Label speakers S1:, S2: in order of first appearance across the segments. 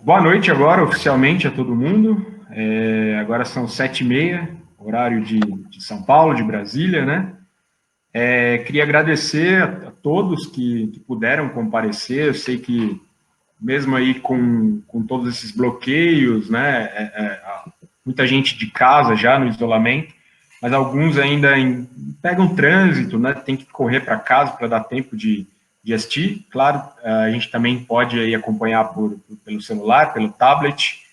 S1: Boa noite agora, oficialmente, a todo mundo. Agora são 7h30, horário de São Paulo, de Brasília, né? Queria agradecer a todos que puderam comparecer. Eu sei que, mesmo aí com todos esses bloqueios, né? Muita gente de casa já no isolamento, mas alguns ainda pegam trânsito, né? Tem que correr para casa para dar tempo de assistir. Claro, a gente também pode aí acompanhar pelo celular, pelo tablet,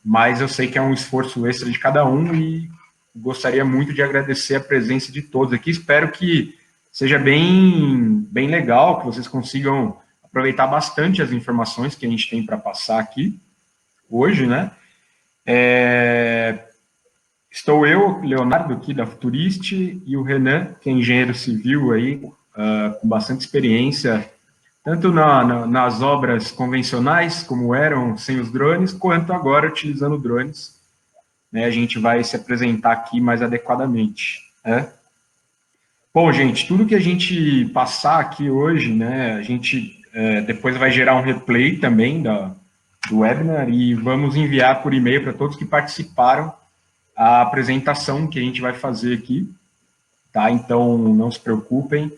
S1: mas eu sei que é um esforço extra de cada um e gostaria muito de agradecer a presença de todos aqui. Espero que seja bem legal, que vocês consigam aproveitar bastante as informações que a gente tem para passar aqui hoje, né? Estou eu, Leonardo, aqui da Futurist, e o Renan, que é engenheiro civil aí, com bastante experiência, tanto nas obras convencionais, como eram sem os drones, quanto agora utilizando drones. Né, a gente vai se apresentar aqui mais adequadamente. Né? Bom, gente, tudo que a gente passar aqui hoje, né, a gente depois vai gerar um replay também do webinar e vamos enviar por e-mail para todos que participaram a apresentação que a gente vai fazer aqui, tá? Então, não se preocupem,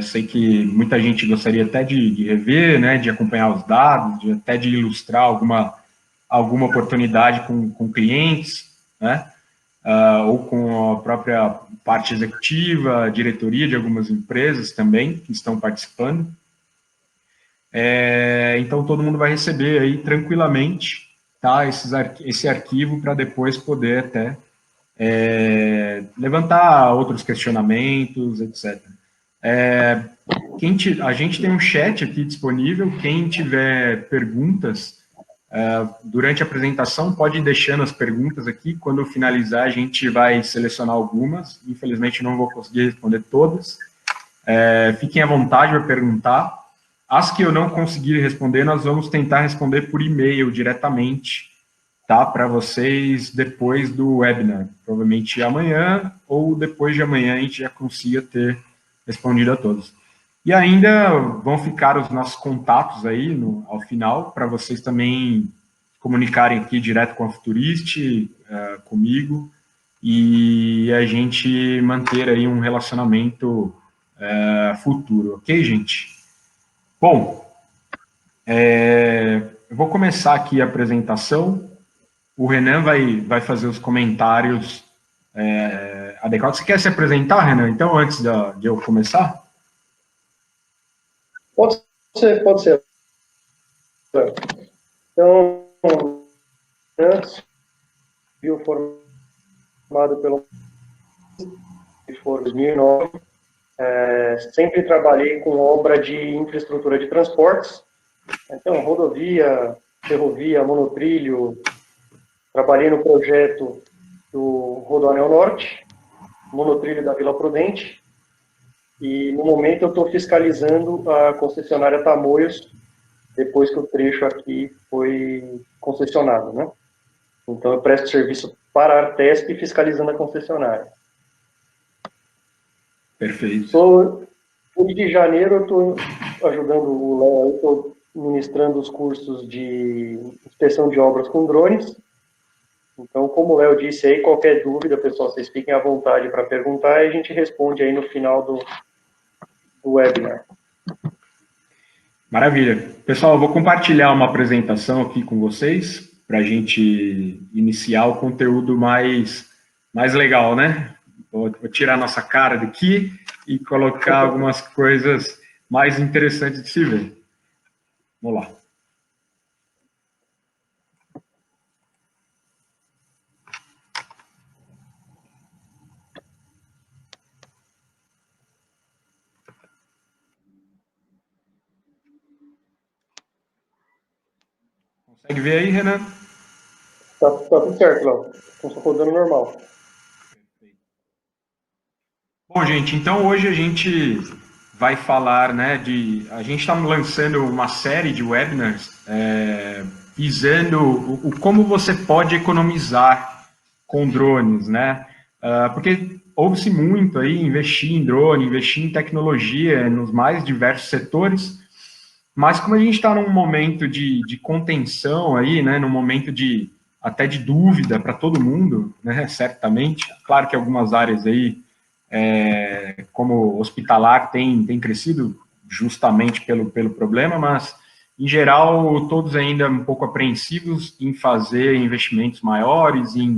S1: sei que muita gente gostaria até de rever, né, de acompanhar os dados, até de ilustrar alguma oportunidade com clientes, né, ou com a própria parte executiva, diretoria de algumas empresas também, que estão participando. Então, todo mundo vai receber aí tranquilamente, tá, esse arquivo para depois poder até levantar outros questionamentos, etc. A gente tem um chat aqui disponível, quem tiver perguntas durante a apresentação pode ir deixando as perguntas aqui, quando finalizar a gente vai selecionar algumas, infelizmente não vou conseguir responder todas, fiquem à vontade para perguntar. As que eu não conseguir responder, nós vamos tentar responder por e-mail diretamente, tá, para vocês depois do webinar, provavelmente amanhã ou depois de amanhã a gente já consiga ter respondido a todos. E ainda vão ficar os nossos contatos aí ao final, para vocês também comunicarem aqui direto com a Futurist, comigo, e a gente manter aí um relacionamento futuro, ok, gente? Bom, eu vou começar aqui a apresentação. O Renan vai fazer os comentários adequados. Você quer se apresentar, Renan, então, antes de eu começar?
S2: Pode ser. Então, antes, viu formado pelo 2009, sempre trabalhei com obra de infraestrutura de transportes, então rodovia, ferrovia, monotrilho. Trabalhei no projeto do Rodoanel Norte, monotrilho da Vila Prudente, e no momento eu estou fiscalizando a concessionária Tamoios, depois que o trecho aqui foi concessionado, né? Então eu presto serviço para a Artesp fiscalizando a concessionária.
S1: Perfeito.
S2: De janeiro eu estou ajudando o Léo, estou ministrando os cursos de inspeção de obras com drones. Então, como o Léo disse aí, qualquer dúvida, pessoal, vocês fiquem à vontade para perguntar e a gente responde aí no final do webinar.
S1: Maravilha. Pessoal, eu vou compartilhar uma apresentação aqui com vocês para a gente iniciar o conteúdo mais legal, né? Vou tirar nossa cara daqui e colocar algumas coisas mais interessantes de se ver. Vamos lá. Consegue ver aí, Renan?
S2: Tá tudo certo, Léo. Estou rodando normal.
S1: Bom, gente, então hoje a gente vai falar, né, a gente está lançando uma série de webinars visando como você pode economizar com drones, né? Porque ouve-se muito aí investir em drone, investir em tecnologia nos mais diversos setores, mas como a gente está num momento de contenção aí, né, num momento até de dúvida para todo mundo, né, certamente, claro que algumas áreas aí, como hospitalar, tem crescido justamente pelo problema, mas, em geral, todos ainda um pouco apreensivos em fazer investimentos maiores, em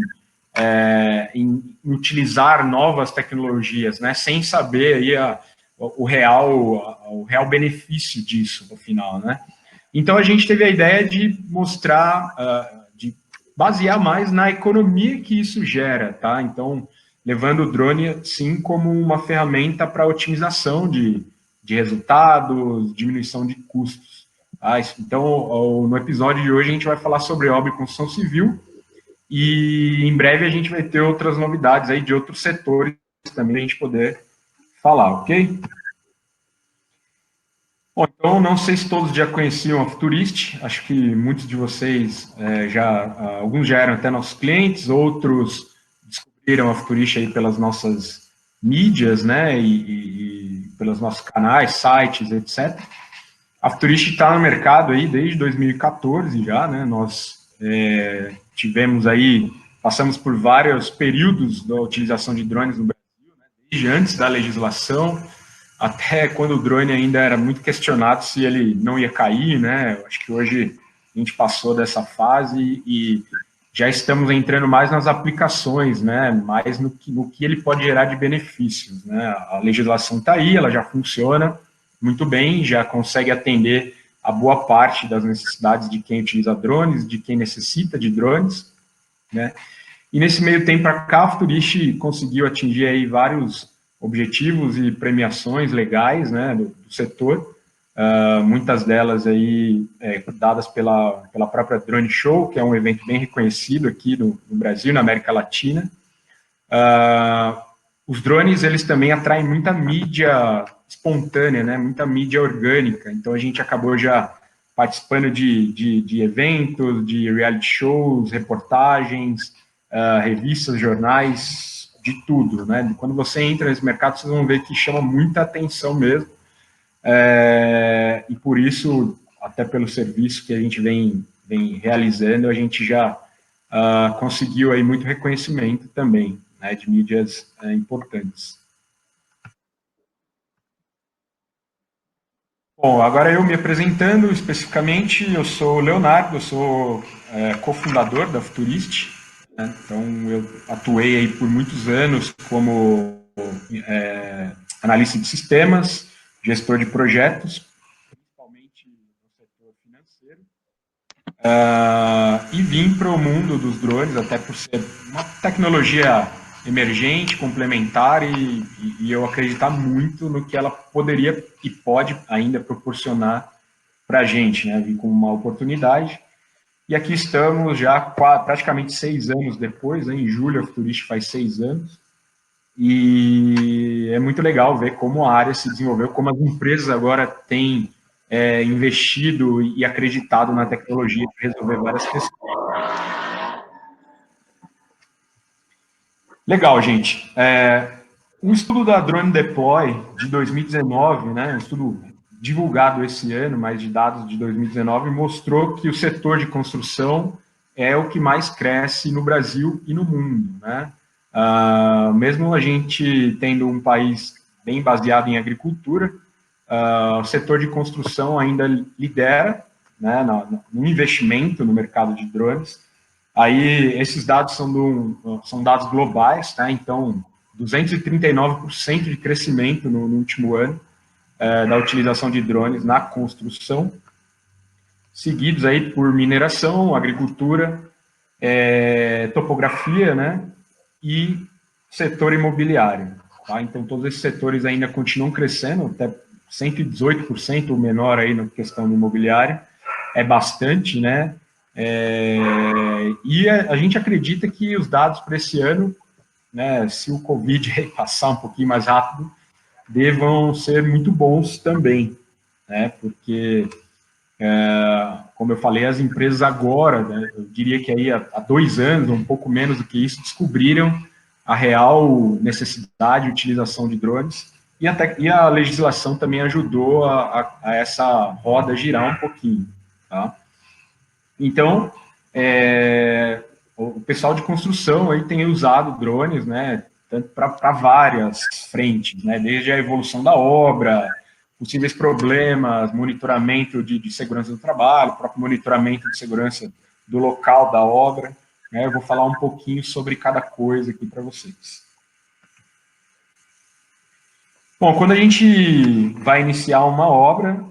S1: utilizar novas tecnologias, né, sem saber aí o real benefício disso, no final, né. Então, a gente teve a ideia de mostrar, de basear mais na economia que isso gera, tá? Então, levando o drone, sim, como uma ferramenta para otimização de resultados, diminuição de custos. Tá? Então, no episódio de hoje, a gente vai falar sobre obra e construção civil, e em breve a gente vai ter outras novidades aí de outros setores também, a gente poder falar, ok? Bom, então, não sei se todos já conheciam a Futurist, acho que muitos de vocês alguns já eram até nossos clientes, outros descobriram a Futurist aí pelas nossas mídias, né, e pelos nossos canais, sites, etc. A Futurist está no mercado aí desde 2014 já, né, nós passamos por vários períodos da utilização de drones no Brasil, né, desde antes da legislação, até quando o drone ainda era muito questionado se ele não ia cair, né? Eu acho que hoje a gente passou dessa fase e já estamos entrando mais nas aplicações, né? Mais no que ele pode gerar de benefícios, né? A legislação está aí, ela já funciona muito bem, já consegue atender a boa parte das necessidades de quem utiliza drones, de quem necessita de drones, né? E nesse meio tempo para cá, a Futurist conseguiu atingir aí vários objetivos e premiações legais, né, do setor, muitas delas aí dadas pela própria Drone Show, que é um evento bem reconhecido aqui no Brasil, na América Latina. Os drones, eles também atraem muita mídia espontânea, né, muita mídia orgânica, então a gente acabou já participando de eventos, de reality shows, reportagens, revistas, jornais, de tudo, né? Quando você entra nesse mercado, vocês vão ver que chama muita atenção mesmo, e por isso, até pelo serviço que a gente vem realizando, a gente já conseguiu aí muito reconhecimento também, né, de mídias importantes. Bom, agora eu me apresentando especificamente, eu sou o Leonardo, eu sou cofundador da Futurist, né? Então eu atuei aí por muitos anos como analista de sistemas, gestor de projetos, principalmente no setor financeiro, e vim para o mundo dos drones, até por ser uma tecnologia emergente, complementar, e eu acreditar muito no que ela poderia e pode ainda proporcionar para a gente, né? Vim com uma oportunidade, e aqui estamos já praticamente 6 anos depois, né? Em julho a Futurist faz 6 anos, e é muito legal ver como a área se desenvolveu, como as empresas agora têm investido e acreditado na tecnologia para resolver várias questões. Legal, gente. Um estudo da Drone Deploy de 2019, né, um estudo divulgado esse ano, mas de dados de 2019, mostrou que o setor de construção é o que mais cresce no Brasil e no mundo, né? Mesmo a gente tendo um país bem baseado em agricultura, o setor de construção ainda lidera, né, no investimento no mercado de drones. Aí, esses dados são dados globais, tá? Então, 239% de crescimento no último ano da utilização de drones na construção, seguidos aí por mineração, agricultura, topografia, né, e setor imobiliário. Tá? Então, todos esses setores ainda continuam crescendo, até 118% ou menor aí na questão imobiliária, é bastante, né? E a gente acredita que os dados para esse ano, né, se o Covid passar um pouquinho mais rápido, devam ser muito bons também, né? Porque, como eu falei, as empresas agora, né, eu diria que aí há 2 anos, um pouco menos do que isso, descobriram a real necessidade de utilização de drones, e a legislação também ajudou a essa roda girar um pouquinho, tá? Então, o pessoal de construção aí tem usado drones, né, tanto para várias frentes, né, desde a evolução da obra, possíveis problemas, monitoramento de segurança do trabalho, próprio monitoramento de segurança do local da obra, né, eu vou falar um pouquinho sobre cada coisa aqui para vocês. Bom, quando a gente vai iniciar uma obra,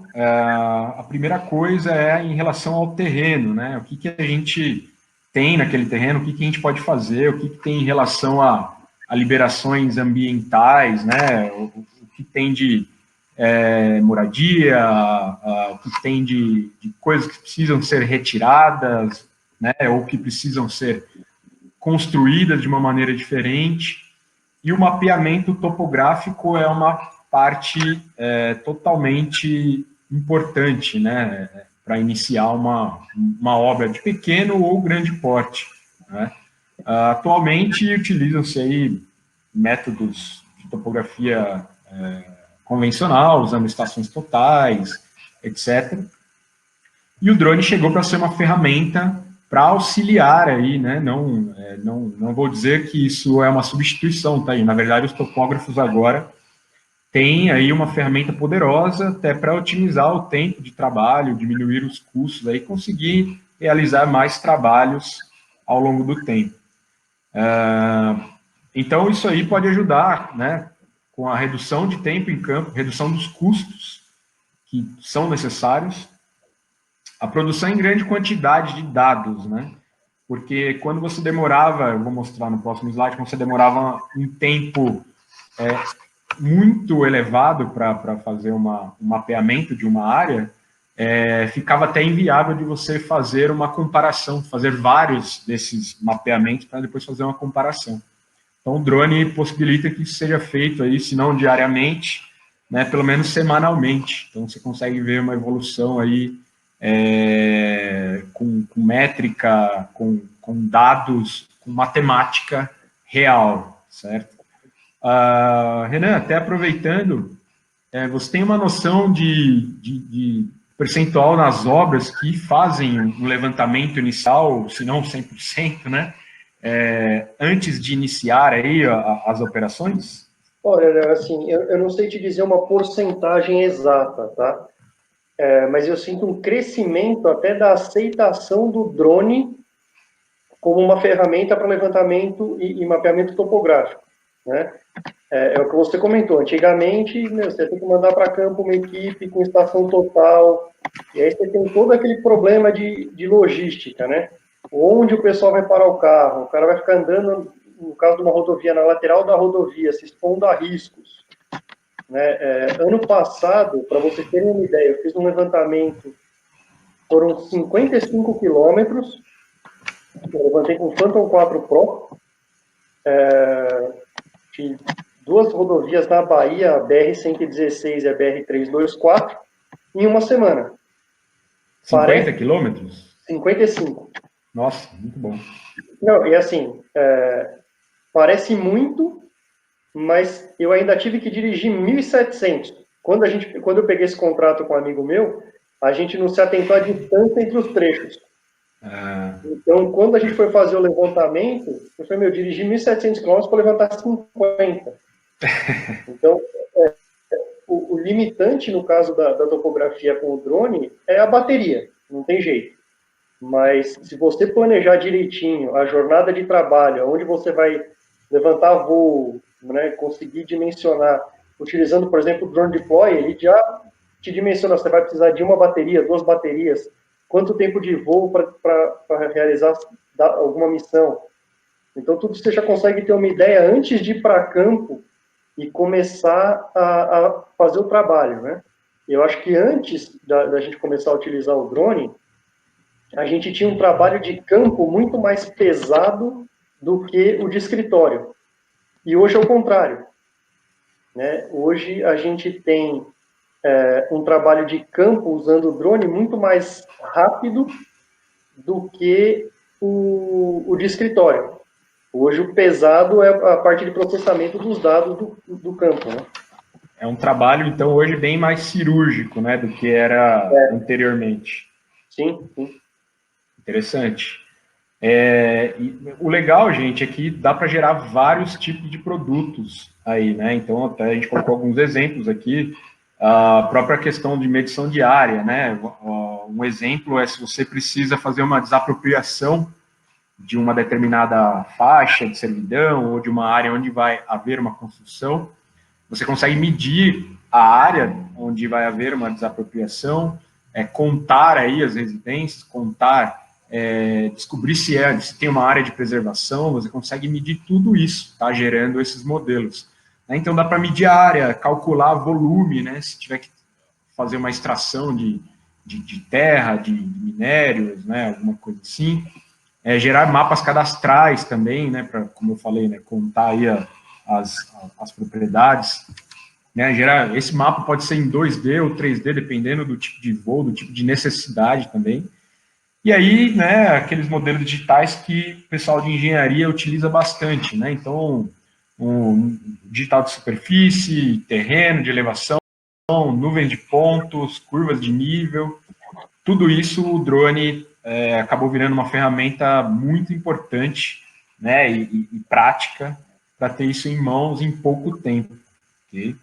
S1: a primeira coisa é em relação ao terreno, né? O que a gente tem naquele terreno, o que a gente pode fazer, o que tem em relação a liberações ambientais, né? O que tem de moradia, o que tem de coisas que precisam ser retiradas, né? Ou que precisam ser construídas de uma maneira diferente. E o mapeamento topográfico é uma parte totalmente importante, né, para iniciar uma obra de pequeno ou grande porte, né? Atualmente utilizam-se aí métodos de topografia convencional, usando estações totais, etc. E o drone chegou para ser uma ferramenta para auxiliar aí, né? Não vou dizer que isso é uma substituição, tá aí. Na verdade, os topógrafos agora têm aí uma ferramenta poderosa até para otimizar o tempo de trabalho, diminuir os custos, aí conseguir realizar mais trabalhos ao longo do tempo. Então, isso aí pode ajudar, né? Com a redução de tempo em campo, redução dos custos que são necessários, a produção em grande quantidade de dados, né? Porque quando você demorava, eu vou mostrar no próximo slide, quando você demorava um tempo muito elevado para fazer um mapeamento de uma área, ficava até inviável de você fazer uma comparação, fazer vários desses mapeamentos para depois fazer uma comparação. Então, o drone possibilita que isso seja feito aí, se não diariamente, né, pelo menos semanalmente. Então, você consegue ver uma evolução aí com métrica, com dados, com matemática real, certo? Renan, até aproveitando, você tem uma noção de percentual nas obras que fazem um levantamento inicial, se não 100%, né? Antes de iniciar aí as operações?
S2: Olha, assim, eu não sei te dizer uma porcentagem exata, tá? Mas eu sinto um crescimento até da aceitação do drone como uma ferramenta para levantamento e mapeamento topográfico, né? É o que você comentou. Antigamente, você tem que mandar para campo uma equipe com estação total, e aí você tem todo aquele problema de logística, né? Onde o pessoal vai parar o carro, o cara vai ficar andando, no caso de uma rodovia, na lateral da rodovia, se expondo a riscos, né? Ano passado, para vocês terem uma ideia, eu fiz um levantamento, foram 55 quilômetros, eu levantei com o Phantom 4 Pro, de duas rodovias na Bahia, a BR-116 e a BR-324, em uma semana.
S1: 50 quilômetros?
S2: 55.
S1: Nossa, muito bom.
S2: Não, e assim, parece muito, mas eu ainda tive que dirigir 1.700. Quando eu peguei esse contrato com um amigo meu, a gente não se atentou à distância entre os trechos. Então, quando a gente foi fazer o levantamento, eu falei, eu dirigi 1.700 km para levantar 50. Então, o limitante, no caso da topografia com o drone, é a bateria, não tem jeito. Mas, se você planejar direitinho a jornada de trabalho, onde você vai levantar voo, né, conseguir dimensionar, utilizando, por exemplo, o Drone Deploy, ele já te dimensiona, você vai precisar de uma bateria, 2 baterias, quanto tempo de voo para realizar alguma missão. Então, tudo você já consegue ter uma ideia antes de ir para campo e começar a fazer o trabalho, né? Eu acho que antes da gente começar a utilizar o drone, a gente tinha um trabalho de campo muito mais pesado do que o de escritório. E hoje é o contrário, né? Hoje a gente tem um trabalho de campo usando o drone muito mais rápido do que o de escritório. Hoje o pesado é a parte de processamento dos dados do campo, né?
S1: é um trabalho, então, hoje bem mais cirúrgico, né, do que era anteriormente.
S2: Sim, sim.
S1: Interessante. O legal, gente, é que dá para gerar vários tipos de produtos aí, né? Então, até a gente colocou alguns exemplos aqui, a própria questão de medição de área, né? Um exemplo é se você precisa fazer uma desapropriação de uma determinada faixa de servidão ou de uma área onde vai haver uma construção, você consegue medir a área onde vai haver uma desapropriação, contar aí as residências, contar, descobrir se tem uma área de preservação, você consegue medir tudo isso, tá? Gerando esses modelos. Né? Então, dá para medir a área, calcular volume, né? Se tiver que fazer uma extração de terra, de minérios, né? Alguma coisa assim. Gerar mapas cadastrais também, né? Para, como eu falei, né? Contar aí as propriedades. Né, gerar, esse mapa pode ser em 2D ou 3D, dependendo do tipo de voo, do tipo de necessidade também. E aí, né, aqueles modelos digitais que o pessoal de engenharia utiliza bastante, né? Então, um digital de superfície, terreno, de elevação, nuvens de pontos, curvas de nível, tudo isso o drone acabou virando uma ferramenta muito importante, né, e prática para ter isso em mãos em pouco tempo. Okay?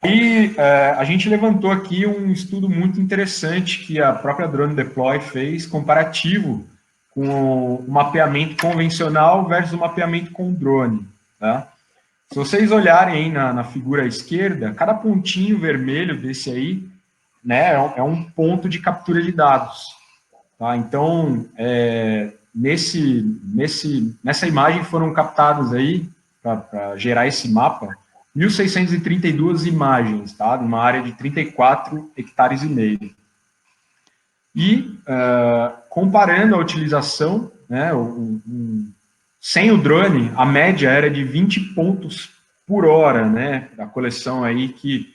S1: E a gente levantou aqui um estudo muito interessante que a própria Drone Deploy fez, comparativo com o mapeamento convencional versus o mapeamento com drone. Tá? Se vocês olharem aí na figura à esquerda, cada pontinho vermelho desse aí, né, é um ponto de captura de dados. Tá? Então, nessa imagem foram captadas aí, para gerar esse mapa, 1.632 imagens, tá? Numa área de 34 hectares e meio. E, comparando a utilização, né, sem o drone, a média era de 20 pontos por hora, né, da coleção aí que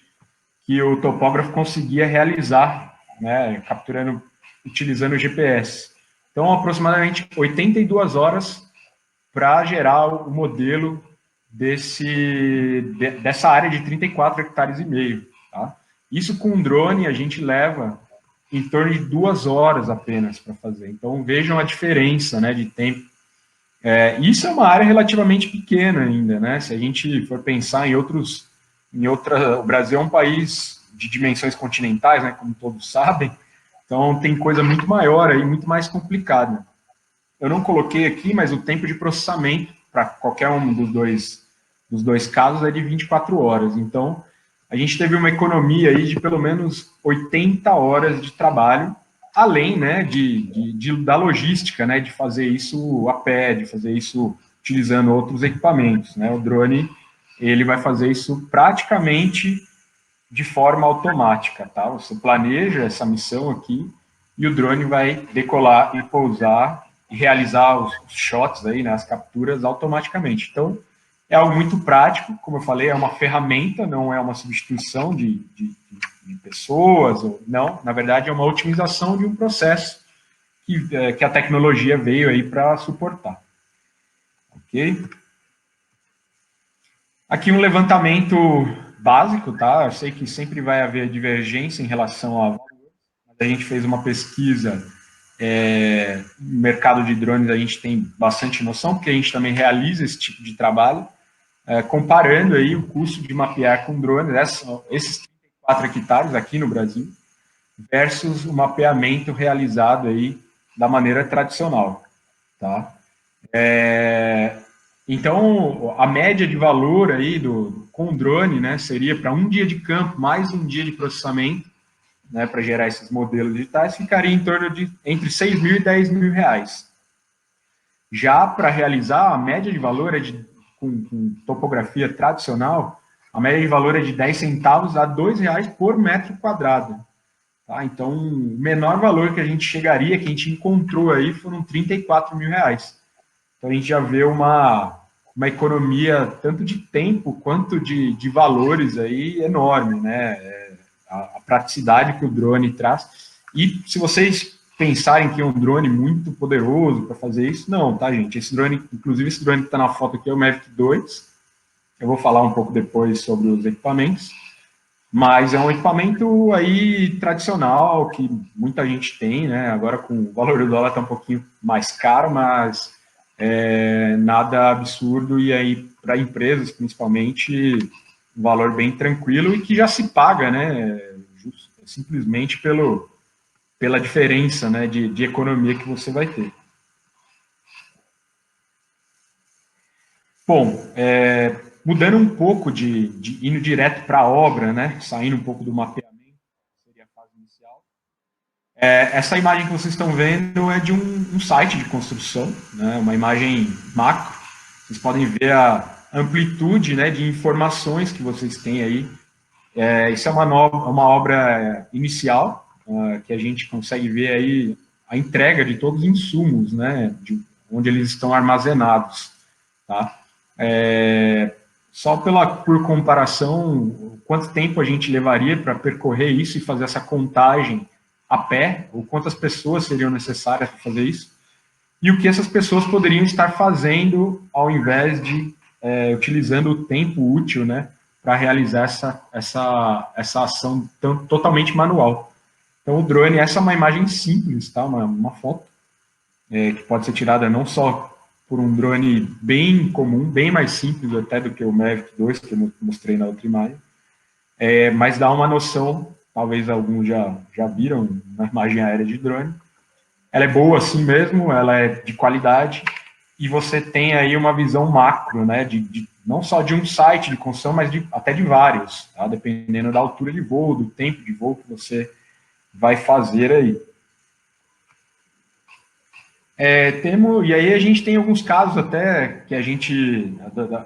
S1: o topógrafo conseguia realizar, né, utilizando o GPS. Então, aproximadamente 82 horas para gerar o modelo dessa área de 34 hectares e meio. Tá? Isso com um drone a gente leva em torno de 2 horas apenas para fazer. Então vejam a diferença, né, de tempo. Isso é uma área relativamente pequena ainda, né? Se a gente for pensar o Brasil é um país de dimensões continentais, né, como todos sabem. Então tem coisa muito maior aí, muito mais complicada. Eu não coloquei aqui, mas o tempo de processamento para qualquer um dos dois casos é de 24 horas. Então, a gente teve uma economia aí de pelo menos 80 horas de trabalho, além, né, da logística, né, de fazer isso a pé, de fazer isso utilizando outros equipamentos, né? O drone, ele vai fazer isso praticamente de forma automática, tá? Você planeja essa missão aqui e o drone vai decolar e pousar e realizar os shots aí, né, as capturas automaticamente. Então, é algo muito prático, como eu falei, é uma ferramenta, não é uma substituição de pessoas, não, na verdade é uma otimização de um processo que a tecnologia veio aí para suportar. Ok? Aqui um levantamento básico, tá? Eu sei que sempre vai haver divergência em relação a... A gente fez uma pesquisa no mercado de drones, a gente tem bastante noção, porque a gente também realiza esse tipo de trabalho, comparando aí o custo de mapear com drones, esses 34 hectares aqui no Brasil, versus o mapeamento realizado aí da maneira tradicional, tá? Então, a média de valor aí com o drone, né, seria para um dia de campo, mais um dia de processamento, né, para gerar esses modelos digitais, ficaria em torno de entre 6 mil e 10 mil reais. Já para realizar, a média de valor com topografia tradicional, a média de valor é de 10 centavos a 2 reais por metro quadrado. Tá? Então, o menor valor que a gente chegaria, que a gente encontrou aí, foram 34 mil reais. Então, a gente já vê uma economia tanto de tempo quanto de valores aí enorme, né? A praticidade que o drone traz. E se vocês pensarem que é um drone muito poderoso para fazer isso, não, tá, gente? Inclusive esse drone que está na foto aqui é o Mavic 2, Eu vou falar um pouco depois sobre os equipamentos, mas é um equipamento aí tradicional que muita gente tem, né? Agora com o valor do dólar está um pouquinho mais caro, mas nada absurdo, e aí para empresas principalmente um valor bem tranquilo e que já se paga, né? Simplesmente pela diferença, né, de economia que você vai ter. Bom, mudando um pouco de indo direto para a obra, né, saindo um pouco do mapeamento, que seria a fase inicial. Essa imagem que vocês estão vendo é de um site de construção, né, uma imagem macro. Vocês podem ver a amplitude, né, de informações que vocês têm aí. Isso é uma obra inicial, que a gente consegue ver aí a entrega de todos os insumos, né, onde eles estão armazenados, tá? Só por comparação, quanto tempo a gente levaria para percorrer isso e fazer essa contagem a pé, ou quantas pessoas seriam necessárias para fazer isso, e o que essas pessoas poderiam estar fazendo ao invés de utilizando o tempo útil, né, para realizar essa ação totalmente manual. Então, o drone, essa é uma imagem simples, tá? Uma foto, que pode ser tirada não só por um drone bem comum, bem mais simples até do que o Mavic 2, que eu mostrei na outra imagem, mas dá uma noção, talvez alguns já viram uma imagem aérea de drone. Ela é boa assim mesmo, ela é de qualidade, e você tem aí uma visão macro, né, não só de um site de construção, mas até de vários, tá? Dependendo da altura de voo, do tempo de voo que você vai fazer aí. E aí a gente tem alguns casos até que a gente, da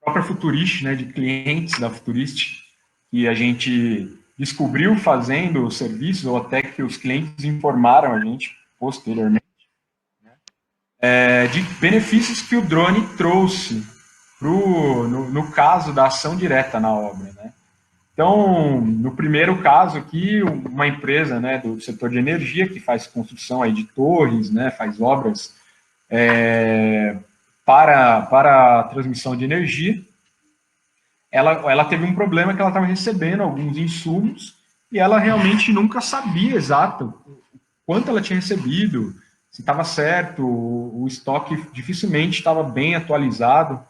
S1: própria Futurist, né, de clientes da Futurist, que a gente descobriu fazendo os serviços, ou até que os clientes informaram a gente posteriormente, de benefícios que o drone trouxe no caso da ação direta na obra, né? Então, no primeiro caso aqui, uma empresa, né, do setor de energia que faz construção aí de torres, né, faz obras para a transmissão de energia, ela teve um problema que ela estava recebendo alguns insumos e ela realmente nunca sabia exato quanto ela tinha recebido, se estava certo, o estoque dificilmente estava bem atualizado.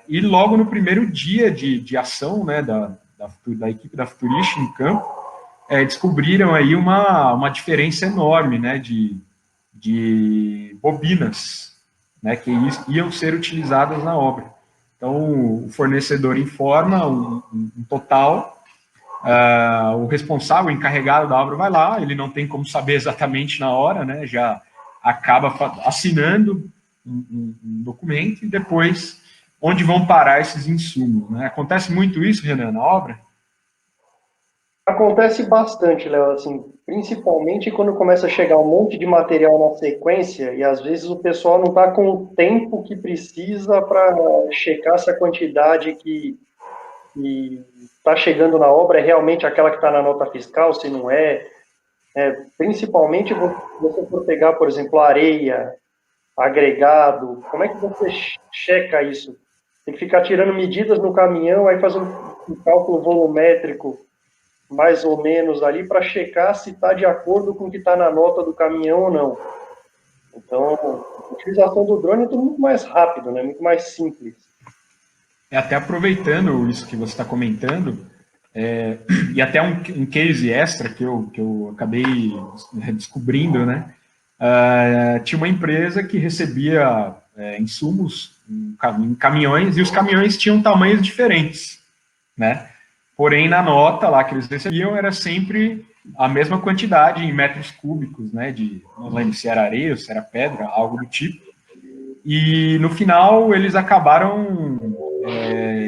S1: E logo no primeiro dia de ação, né, da equipe da Futurist em campo, descobriram aí uma diferença enorme, né, de bobinas, né, que iam ser utilizadas na obra. Então, o fornecedor informa um total, o responsável, o encarregado da obra vai lá, ele não tem como saber exatamente na hora, né, já acaba assinando um documento e depois onde vão parar esses insumos, né? Acontece muito isso, Renan, na obra?
S2: Acontece bastante, Léo, assim, principalmente quando começa a chegar um monte de material na sequência e às vezes o pessoal não está com o tempo que precisa para checar se a quantidade que está chegando na obra é realmente aquela que está na nota fiscal, se não é. Principalmente se você for pegar, por exemplo, areia, agregado, como é que você checa isso? Tem que ficar tirando medidas no caminhão, aí faz um cálculo volumétrico mais ou menos ali para checar se está de acordo com o que está na nota do caminhão ou não. Então, a utilização do drone é tudo muito mais rápido, né? Muito mais simples.
S1: Até aproveitando isso que você está comentando, e até um case extra que eu acabei descobrindo, né? Tinha uma empresa que recebia insumos em caminhões, e os caminhões tinham tamanhos diferentes, né? Porém, na nota lá que eles recebiam era sempre a mesma quantidade em metros cúbicos, né? Não lembro se era areia ou se era pedra, algo do tipo. E no final eles acabaram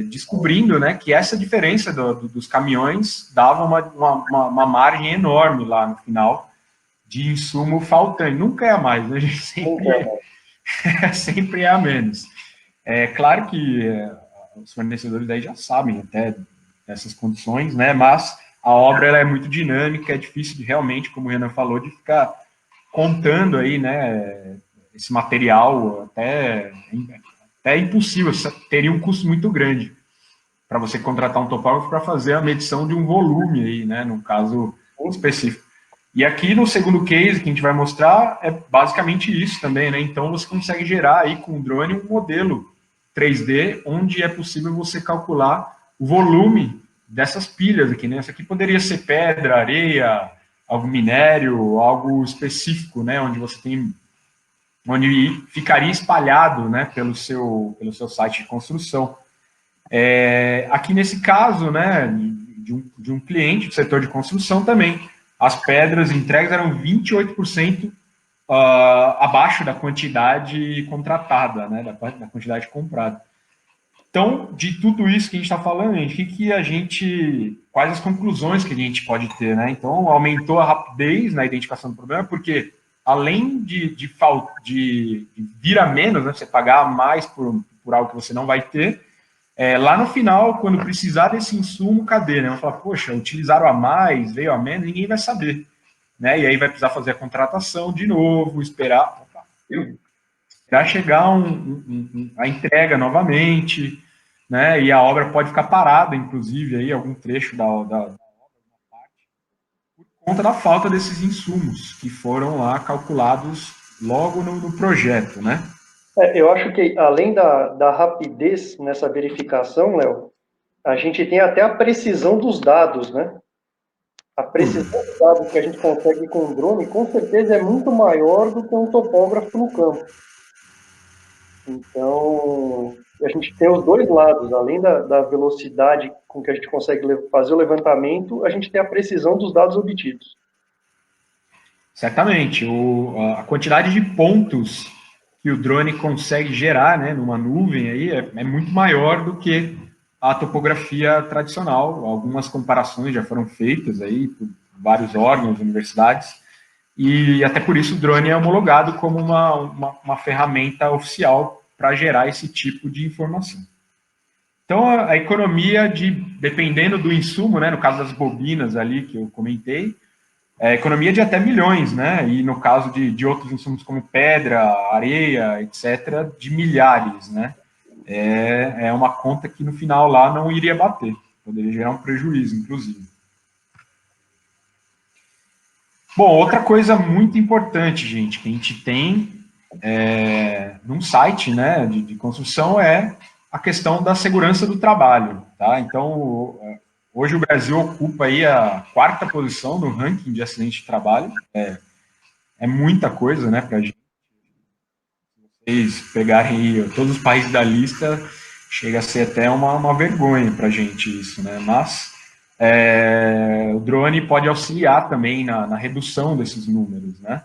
S1: descobrindo, né, que essa diferença dos caminhões dava uma margem enorme lá no final de insumo faltante. Nunca é a mais, né? A gente sempre é a menos. É claro que os fornecedores daí já sabem até dessas condições, né? Mas a obra ela é muito dinâmica, é difícil de realmente, como o Renan falou, de ficar contando aí, né? Esse material até é impossível, teria um custo muito grande para você contratar um topógrafo para fazer a medição de um volume aí, né, no caso específico. E aqui no segundo case que a gente vai mostrar é basicamente isso também, né? Então você consegue gerar aí com o drone um modelo 3D onde é possível você calcular o volume dessas pilhas aqui, né? Essa aqui poderia ser pedra, areia, algo minério, algo específico, né? Onde ficaria espalhado, né? Pelo seu site de construção. Aqui nesse caso, né? De um cliente do setor de construção também, as pedras entregues eram 28% abaixo da quantidade contratada, né? Da quantidade comprada. Então, de tudo isso que a gente está falando, quais as conclusões que a gente pode ter, né? Então, aumentou a rapidez na identificação do problema, porque além de vir a menos, né, você pagar mais por algo que você não vai ter, lá no final, quando precisar desse insumo, cadê? Né? Vão falar, poxa, utilizaram a mais, veio a menos, ninguém vai saber. Né? E aí vai precisar fazer a contratação de novo, esperar chegar a entrega novamente, né? E a obra pode ficar parada, inclusive, aí, algum trecho da obra, por conta da falta desses insumos que foram lá calculados logo no projeto, né?
S2: Eu acho que, além da rapidez nessa verificação, Léo, a gente tem até a precisão dos dados, né? A precisão dos dados que a gente consegue com o drone, com certeza, é muito maior do que um topógrafo no campo. Então, a gente tem os dois lados. Além da velocidade com que a gente consegue fazer o levantamento, a gente tem a precisão dos dados obtidos.
S1: Certamente. A quantidade de pontos que o drone consegue gerar, né, numa nuvem aí é muito maior do que a topografia tradicional. Algumas comparações já foram feitas aí por vários órgãos, universidades, e até por isso o drone é homologado como uma ferramenta oficial para gerar esse tipo de informação. Então, a economia dependendo do insumo, né, no caso das bobinas ali que eu comentei, economia de até milhões, né? E no caso de outros insumos como pedra, areia, etc., de milhares, né? É uma conta que no final lá não iria bater, poderia gerar um prejuízo, inclusive. Bom, outra coisa muito importante, gente, que a gente tem num site, né, de construção é a questão da segurança do trabalho, tá? Então, hoje o Brasil ocupa aí a 4ª posição no ranking de acidente de trabalho. É muita coisa, né, para gente. Se vocês pegarem aí todos os países da lista, chega a ser até uma vergonha para a gente isso, né? Mas o drone pode auxiliar também na redução desses números, né?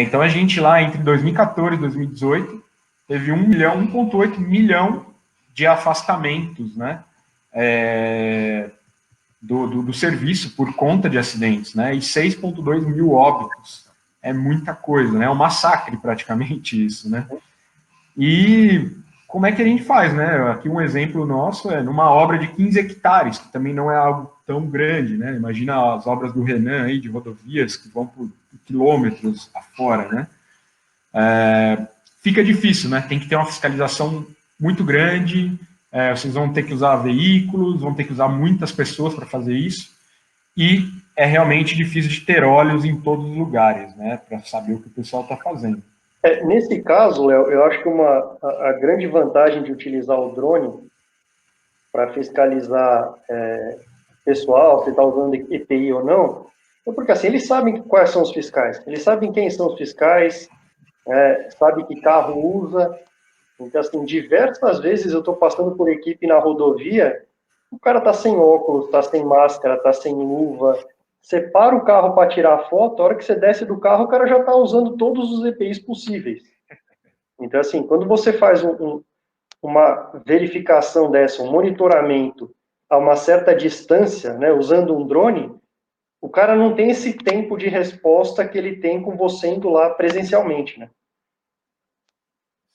S1: Então a gente lá entre 2014 e 2018 teve 1,8 milhão de afastamentos, né? Do serviço por conta de acidentes, né? E 6,2 mil óbitos. É muita coisa, né? É um massacre praticamente isso, né? E como é que a gente faz, né? Aqui um exemplo nosso é numa obra de 15 hectares, que também não é algo tão grande, né? Imagina as obras do Renan aí, de rodovias, que vão por quilômetros afora, né? Fica difícil, né? Tem que ter uma fiscalização muito grande, vocês vão ter que usar veículos, vão ter que usar muitas pessoas para fazer isso, e é realmente difícil de ter olhos em todos os lugares, né? Para saber o que o pessoal está fazendo.
S2: Nesse caso, Léo, eu acho que a grande vantagem de utilizar o drone para fiscalizar pessoal, se está usando EPI ou não, é porque assim, eles sabem quais são os fiscais, eles sabem quem são os fiscais, sabem que carro usa. Então, assim, diversas vezes eu estou passando por equipe na rodovia, o cara está sem óculos, está sem máscara, está sem luva. Você para o carro para tirar foto, a hora que você desce do carro, o cara já está usando todos os EPIs possíveis. Então, assim, quando você faz uma verificação dessa, um monitoramento a uma certa distância, né, usando um drone, o cara não tem esse tempo de resposta que ele tem com você indo lá presencialmente, né?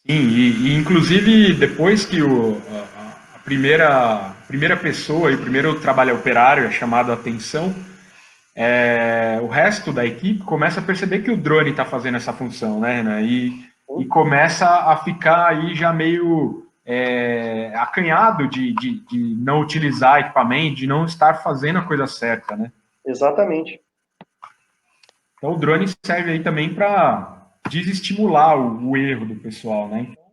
S1: Sim, e inclusive depois que a primeira pessoa e o primeiro trabalho operário é chamado a atenção, o resto da equipe começa a perceber que o drone está fazendo essa função, né? E e começa a ficar aí já meio acanhado de não utilizar equipamento, de não estar fazendo a coisa certa, né?
S2: Exatamente.
S1: Então, o drone serve aí também para desestimular o erro do pessoal, né? Então,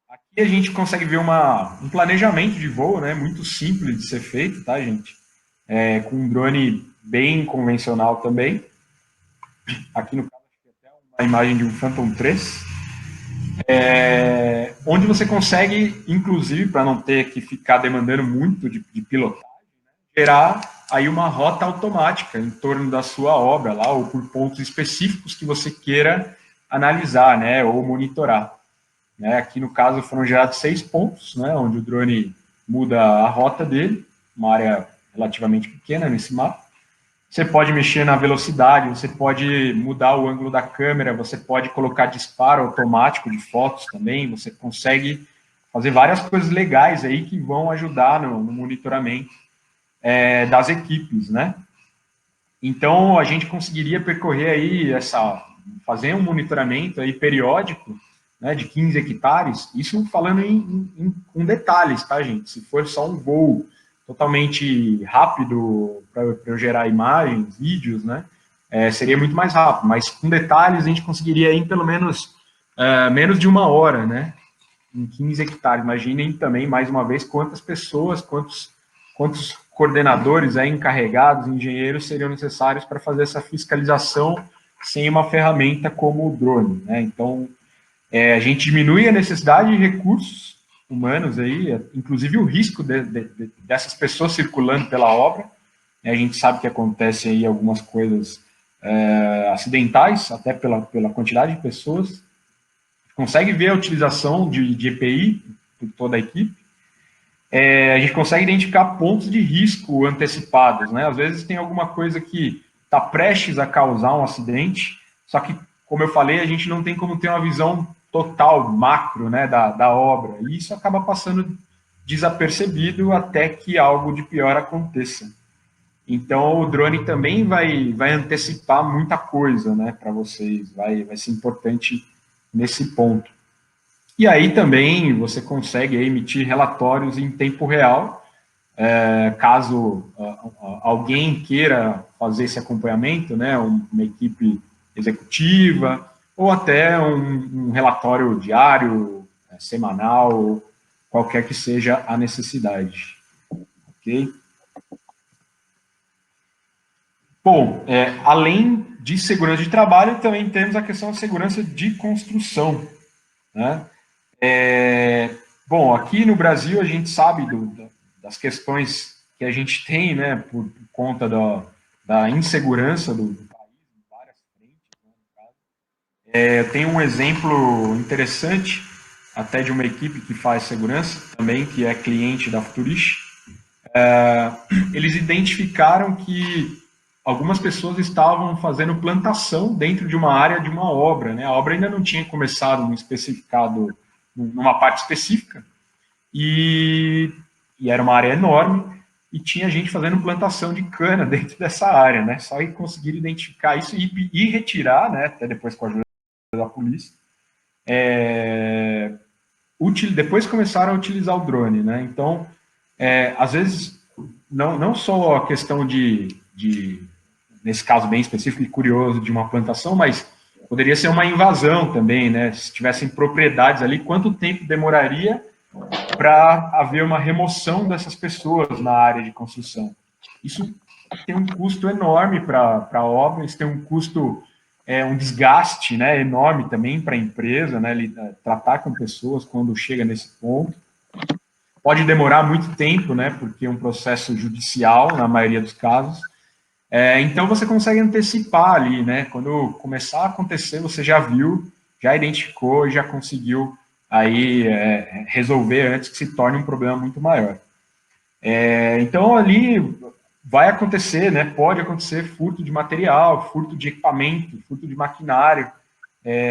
S1: aqui a gente consegue ver um planejamento de voo, né? Muito simples de ser feito, tá, gente? Com um drone bem convencional também. Aqui no caso, até uma imagem de um Phantom 3. Onde você consegue, inclusive, para não ter que ficar demandando muito de pilotagem, né, gerar aí uma rota automática em torno da sua obra lá, ou por pontos específicos que você queira analisar, né, ou monitorar. Né? Aqui, no caso, foram gerados 6 pontos, né, onde o drone muda a rota dele, uma área relativamente pequena nesse mapa. Você pode mexer na velocidade, você pode mudar o ângulo da câmera, você pode colocar disparo automático de fotos também, você consegue fazer várias coisas legais aí que vão ajudar no monitoramento das equipes, né? Então, a gente conseguiria percorrer aí fazer um monitoramento aí periódico, né, de 15 hectares, isso falando com detalhes, tá, gente? Se for só um voo totalmente rápido para eu gerar imagens, vídeos, né, seria muito mais rápido, mas com detalhes a gente conseguiria em pelo menos menos de uma hora, né, em 15 hectares. Imaginem também, mais uma vez, quantas pessoas, quantos coordenadores aí, encarregados, engenheiros seriam necessários para fazer essa fiscalização sem uma ferramenta como o drone, né? Então, a gente diminui a necessidade de recursos humanos aí, inclusive o risco dessas pessoas circulando pela obra. A gente sabe que acontece aí algumas coisas acidentais, até pela quantidade de pessoas. Consegue ver a utilização de EPI por toda a equipe. A gente consegue identificar pontos de risco antecipados, né? Às vezes tem alguma coisa que está prestes a causar um acidente, só que, como eu falei, a gente não tem como ter uma visão total, macro, né, da obra, e isso acaba passando desapercebido até que algo de pior aconteça. Então, o drone também vai antecipar muita coisa, né, para vocês, vai ser importante nesse ponto. E aí também você consegue emitir relatórios em tempo real, caso alguém queira fazer esse acompanhamento, né, uma equipe executiva, ou até um relatório diário, semanal, qualquer que seja a necessidade. Ok? Bom, além de segurança de trabalho, também temos a questão da segurança de construção, né? Bom, aqui no Brasil a gente sabe das questões que a gente tem, né, por conta da insegurança do país, em várias frentes, né, eu tenho um exemplo interessante, até de uma equipe que faz segurança também, que é cliente da Futurist. Eles identificaram que algumas pessoas estavam fazendo plantação dentro de uma área de uma obra, né? A obra ainda não tinha começado numa parte específica, e era uma área enorme, e tinha gente fazendo plantação de cana dentro dessa área, né? Só que conseguiram identificar isso e retirar, né? Até depois com a ajuda da polícia. Depois começaram a utilizar o drone, né? Então, às vezes, não só a questão nesse caso bem específico e curioso, de uma plantação, mas poderia ser uma invasão também, né? Se tivessem propriedades ali, quanto tempo demoraria para haver uma remoção dessas pessoas na área de construção? Isso tem um custo enorme para a obra, isso tem um custo, um desgaste, né, enorme também para a empresa, né, tratar com pessoas quando chega nesse ponto. Pode demorar muito tempo, né, porque é um processo judicial, na maioria dos casos. Então, você consegue antecipar ali, né? Quando começar a acontecer, você já viu, já identificou, já conseguiu aí resolver antes que se torne um problema muito maior. Então, ali vai acontecer, né? Pode acontecer furto de material, furto de equipamento, furto de maquinário.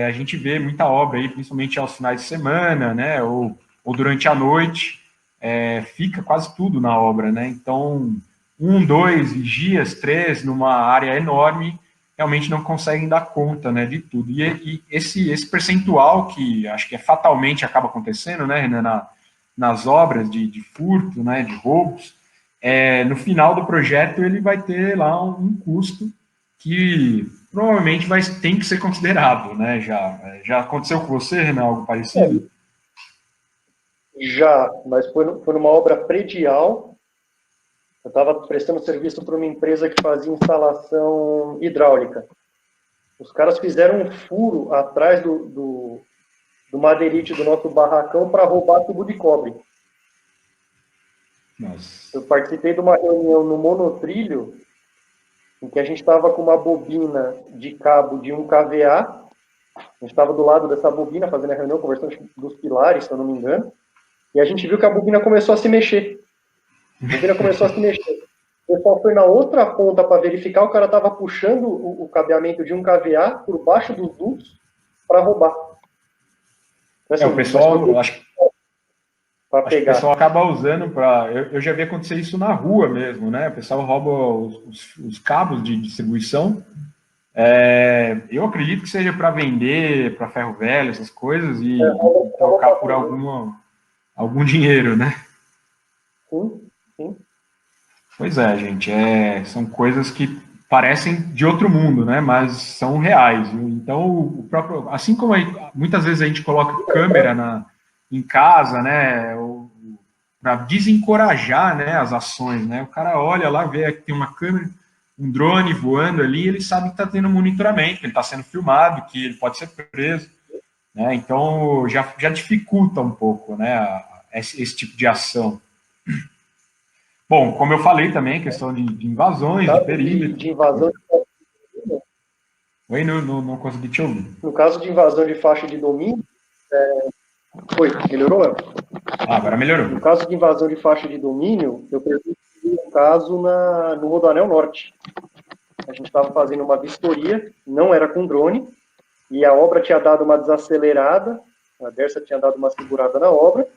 S1: A gente vê muita obra aí, principalmente aos finais de semana, né? Ou durante a noite, fica quase tudo na obra, né? Então, 1, 2 vigias, 3, numa área enorme, realmente não conseguem dar conta, né, de tudo. E esse percentual que acho que fatalmente acaba acontecendo, né, Renan, nas obras de furto, né, de roubos, no final do projeto ele vai ter lá um custo que provavelmente tem que ser considerado, né, já aconteceu com você, Renan, algo parecido?
S2: Já, mas foi numa obra predial. Eu estava prestando serviço para uma empresa que fazia instalação hidráulica. Os caras fizeram um furo atrás do madeirite do nosso barracão para roubar tubo de cobre.
S1: Nossa.
S2: Eu participei de uma reunião no monotrilho, em que a gente estava com uma bobina de cabo de um kVA. A gente estava do lado dessa bobina, fazendo a reunião, conversando dos pilares, se eu não me engano. E a gente viu que a bobina começou a se mexer. A bobina começou a se mexer. O pessoal foi na outra ponta para verificar, o cara estava puxando o cabeamento de um kVA por baixo dos dutos para roubar. Então, assim,
S1: O pessoal, acho que
S2: o
S1: pessoal acaba usando para. Eu já vi acontecer isso na rua mesmo, né? O pessoal rouba os cabos de distribuição. Eu acredito que seja para vender, para ferro velho, essas coisas, e trocar por algum dinheiro, né?
S2: Sim, sim.
S1: Pois é, gente. São coisas que parecem de outro mundo, né? Mas são reais. Então, assim como muitas vezes a gente coloca câmera em casa, né? Para desencorajar, né, as ações, né? O cara olha lá, vê que tem uma câmera, um drone voando ali, ele sabe que está tendo monitoramento, que ele está sendo filmado, que ele pode ser preso, né? Então já dificulta um pouco, né, esse tipo de ação. Bom, como eu falei também, questão de invasões, de perímetro.
S2: De invasão.
S1: Oi, não consegui te ouvir.
S2: No caso de invasão de faixa de domínio, Oi, melhorou?
S1: Agora melhorou.
S2: No caso de invasão de faixa de domínio, eu perdi um caso no Rodoanel Norte. A gente estava fazendo uma vistoria, não era com drone, e a obra tinha dado uma desacelerada, a Dersa tinha dado uma segurada na obra,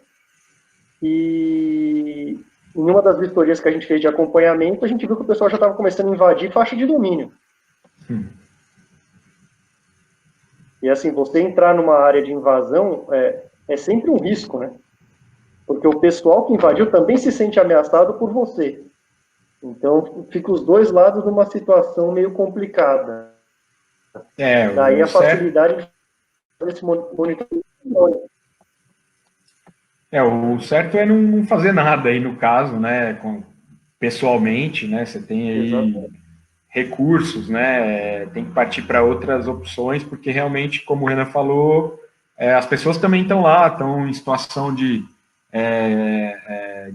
S2: e em uma das vistorias que a gente fez de acompanhamento, a gente viu que o pessoal já estava começando a invadir faixa de domínio. E assim, você entrar numa área de invasão é sempre um risco, né? Porque o pessoal que invadiu também se sente ameaçado por você. Então, fica os dois lados numa situação meio complicada. Daí a facilidade de fazer esse monitoramento.
S1: O certo é não fazer nada aí no caso, né? Pessoalmente, né? Você tem aí recursos, né? Tem que partir para outras opções, porque realmente, como o Renan falou, as pessoas também estão lá, estão em situação de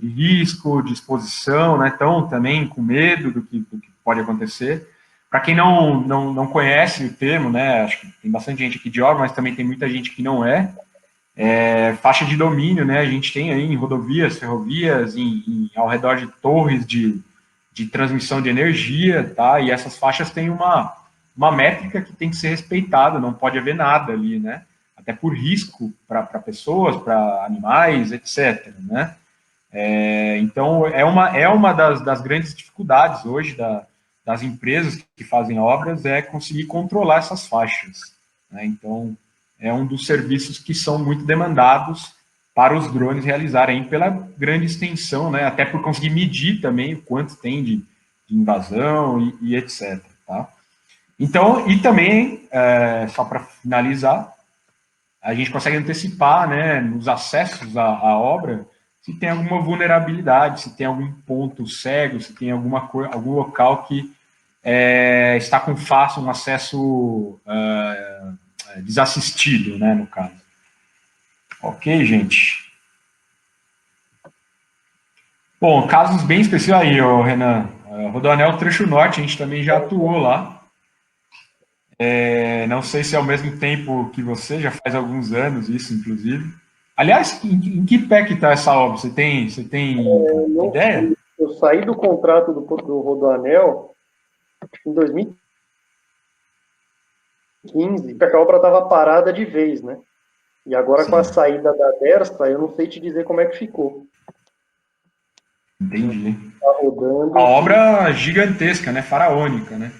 S1: risco, de exposição, né? Estão também com medo do que pode acontecer. Para quem não conhece o termo, né? Acho que tem bastante gente aqui de obra, mas também tem muita gente que não faixa de domínio, né? A gente tem aí em rodovias, ferrovias, ao redor de torres de transmissão de energia, tá? E essas faixas têm uma métrica que tem que ser respeitada, não pode haver nada ali, né? Até por risco para pessoas, para animais, etc., né? Então, é uma das grandes dificuldades hoje das empresas que fazem obras, é conseguir controlar essas faixas, né? Então, é um dos serviços que são muito demandados para os drones realizarem pela grande extensão, né? Até por conseguir medir também o quanto tem de invasão e etc. Tá? Então, e também, só para finalizar, a gente consegue antecipar, né, nos acessos à obra, se tem alguma vulnerabilidade, se tem algum ponto cego, se tem algum local que está com fácil um acesso desassistido, né, no caso. Ok, gente? Bom, casos bem específicos aí, Renan. Rodoanel Trecho Norte, a gente também já atuou lá. Não sei se é ao mesmo tempo que você, já faz alguns anos isso, inclusive. Aliás, em que pé que está essa obra? Você tem ideia?
S2: Eu saí do contrato do Rodoanel em 2015, porque a obra estava parada de vez, né? E agora, com a saída da Dersa, eu não sei te dizer como é que ficou.
S1: Entendi.
S2: Tá rodando.
S1: A obra gigantesca, né? Faraônica, né?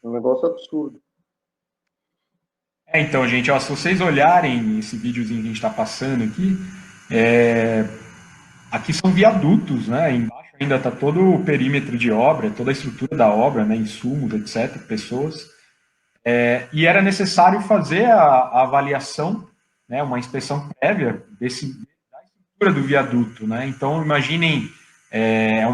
S2: Um negócio absurdo.
S1: Então, gente, ó, se vocês olharem esse videozinho que a gente está passando aqui, é, aqui são viadutos, né? Embaixo ainda está todo o perímetro de obra, toda a estrutura da obra, né? Insumos, etc., pessoas. E era necessário fazer a avaliação, né? Uma inspeção prévia da estrutura do viaduto, né? Então, imaginem, é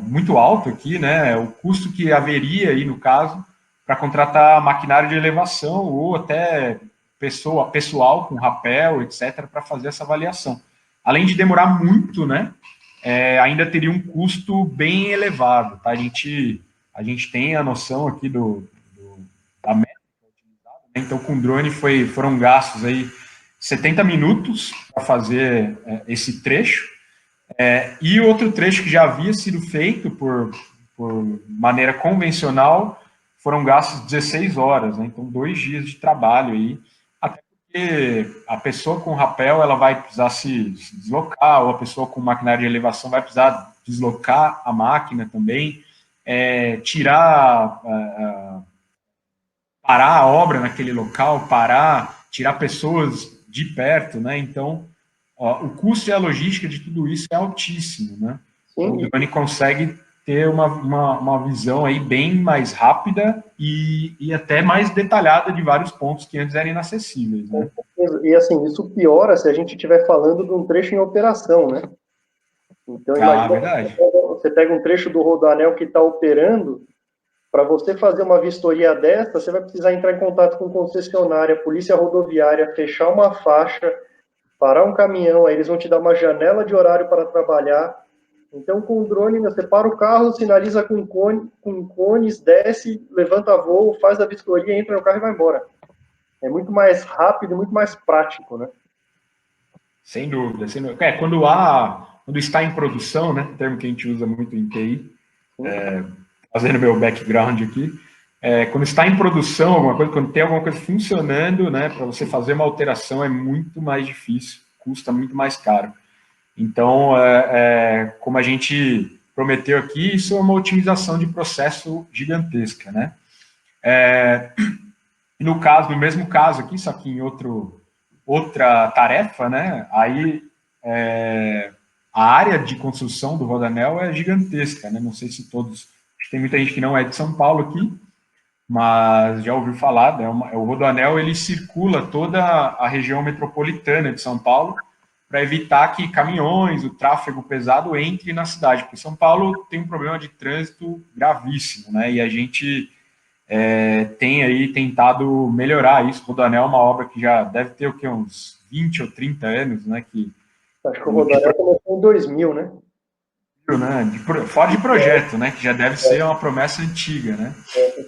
S1: muito alto aqui, né? O custo que haveria aí, no caso, para contratar maquinário de elevação ou até pessoal com rapel, etc., para fazer essa avaliação. Além de demorar muito, né? Ainda teria um custo bem elevado, tá? A gente tem a noção aqui da meta utilizada, né? Então, com drone foram gastos aí 70 minutos para fazer esse trecho, e outro trecho que já havia sido feito por maneira convencional foram gastos 16 horas, né? Então 2 dias de trabalho aí, até porque a pessoa com rapel ela vai precisar se deslocar, ou a pessoa com maquinário de elevação vai precisar deslocar a máquina também, parar a obra naquele local, tirar pessoas de perto, né? Então, ó, o custo e a logística de tudo isso é altíssimo, né? Então, o
S2: Sim,
S1: drone consegue ter uma visão aí bem mais rápida e até mais detalhada de vários pontos que antes eram inacessíveis, né?
S2: e assim, isso piora se a gente estiver falando de um trecho em operação, né? Então,
S1: Ah,
S2: imagina,
S1: verdade.
S2: você pega um trecho do rodoanel que está operando, para você fazer uma vistoria dessa, você vai precisar entrar em contato com concessionária, polícia rodoviária, fechar uma faixa, parar um caminhão, aí eles vão te dar uma janela de horário para trabalhar. Então, com o drone, você para o carro, sinaliza com cones, desce, levanta voo, faz a vistoria, entra no carro e vai embora. É muito mais rápido e muito mais prático, né?
S1: Sem dúvida, sem dúvida. Quando está em produção, né? Termo que a gente usa muito em TI, fazendo meu background aqui, quando está em produção alguma coisa, quando tem alguma coisa funcionando, né, para você fazer uma alteração é muito mais difícil, custa muito mais caro. Então, como a gente prometeu aqui, isso é uma otimização de processo gigantesca, né? E no mesmo caso aqui, só que em outra tarefa, né? Aí a área de construção do Rodanel é gigantesca, né? Não sei se todos, tem muita gente que não é de São Paulo aqui, mas já ouviu falar, né? O Rodoanel ele circula toda a região metropolitana de São Paulo para evitar que caminhões, o tráfego pesado entre na cidade, porque São Paulo tem um problema de trânsito gravíssimo, né? E a gente tem aí tentado melhorar isso. O Rodoanel é uma obra que já deve ter o quê? Uns 20 ou 30 anos, né?
S2: Acho que o rodoanel começou em 2000, né?
S1: Fora de projeto, né? Que já deve ser uma promessa antiga, né?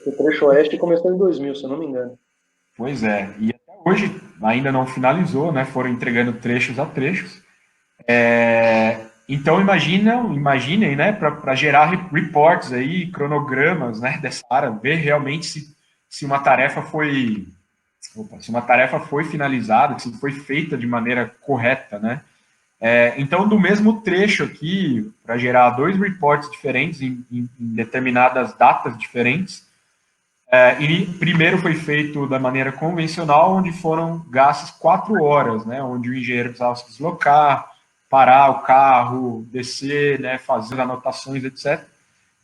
S2: O trecho oeste começou em 2000, se eu não me engano.
S1: Pois é, e até hoje ainda não finalizou, né? Foram entregando trechos a trechos. Então imaginem, né? Para gerar reports aí, cronogramas, né? Dessa área, ver realmente se uma tarefa foi finalizada, se foi feita de maneira correta, né? Então, do mesmo trecho aqui, para gerar 2 reports diferentes em determinadas datas diferentes, e primeiro foi feito da maneira convencional, onde foram gastas 4 horas, né, onde o engenheiro precisava se deslocar, parar o carro, descer, né, fazer as anotações, etc.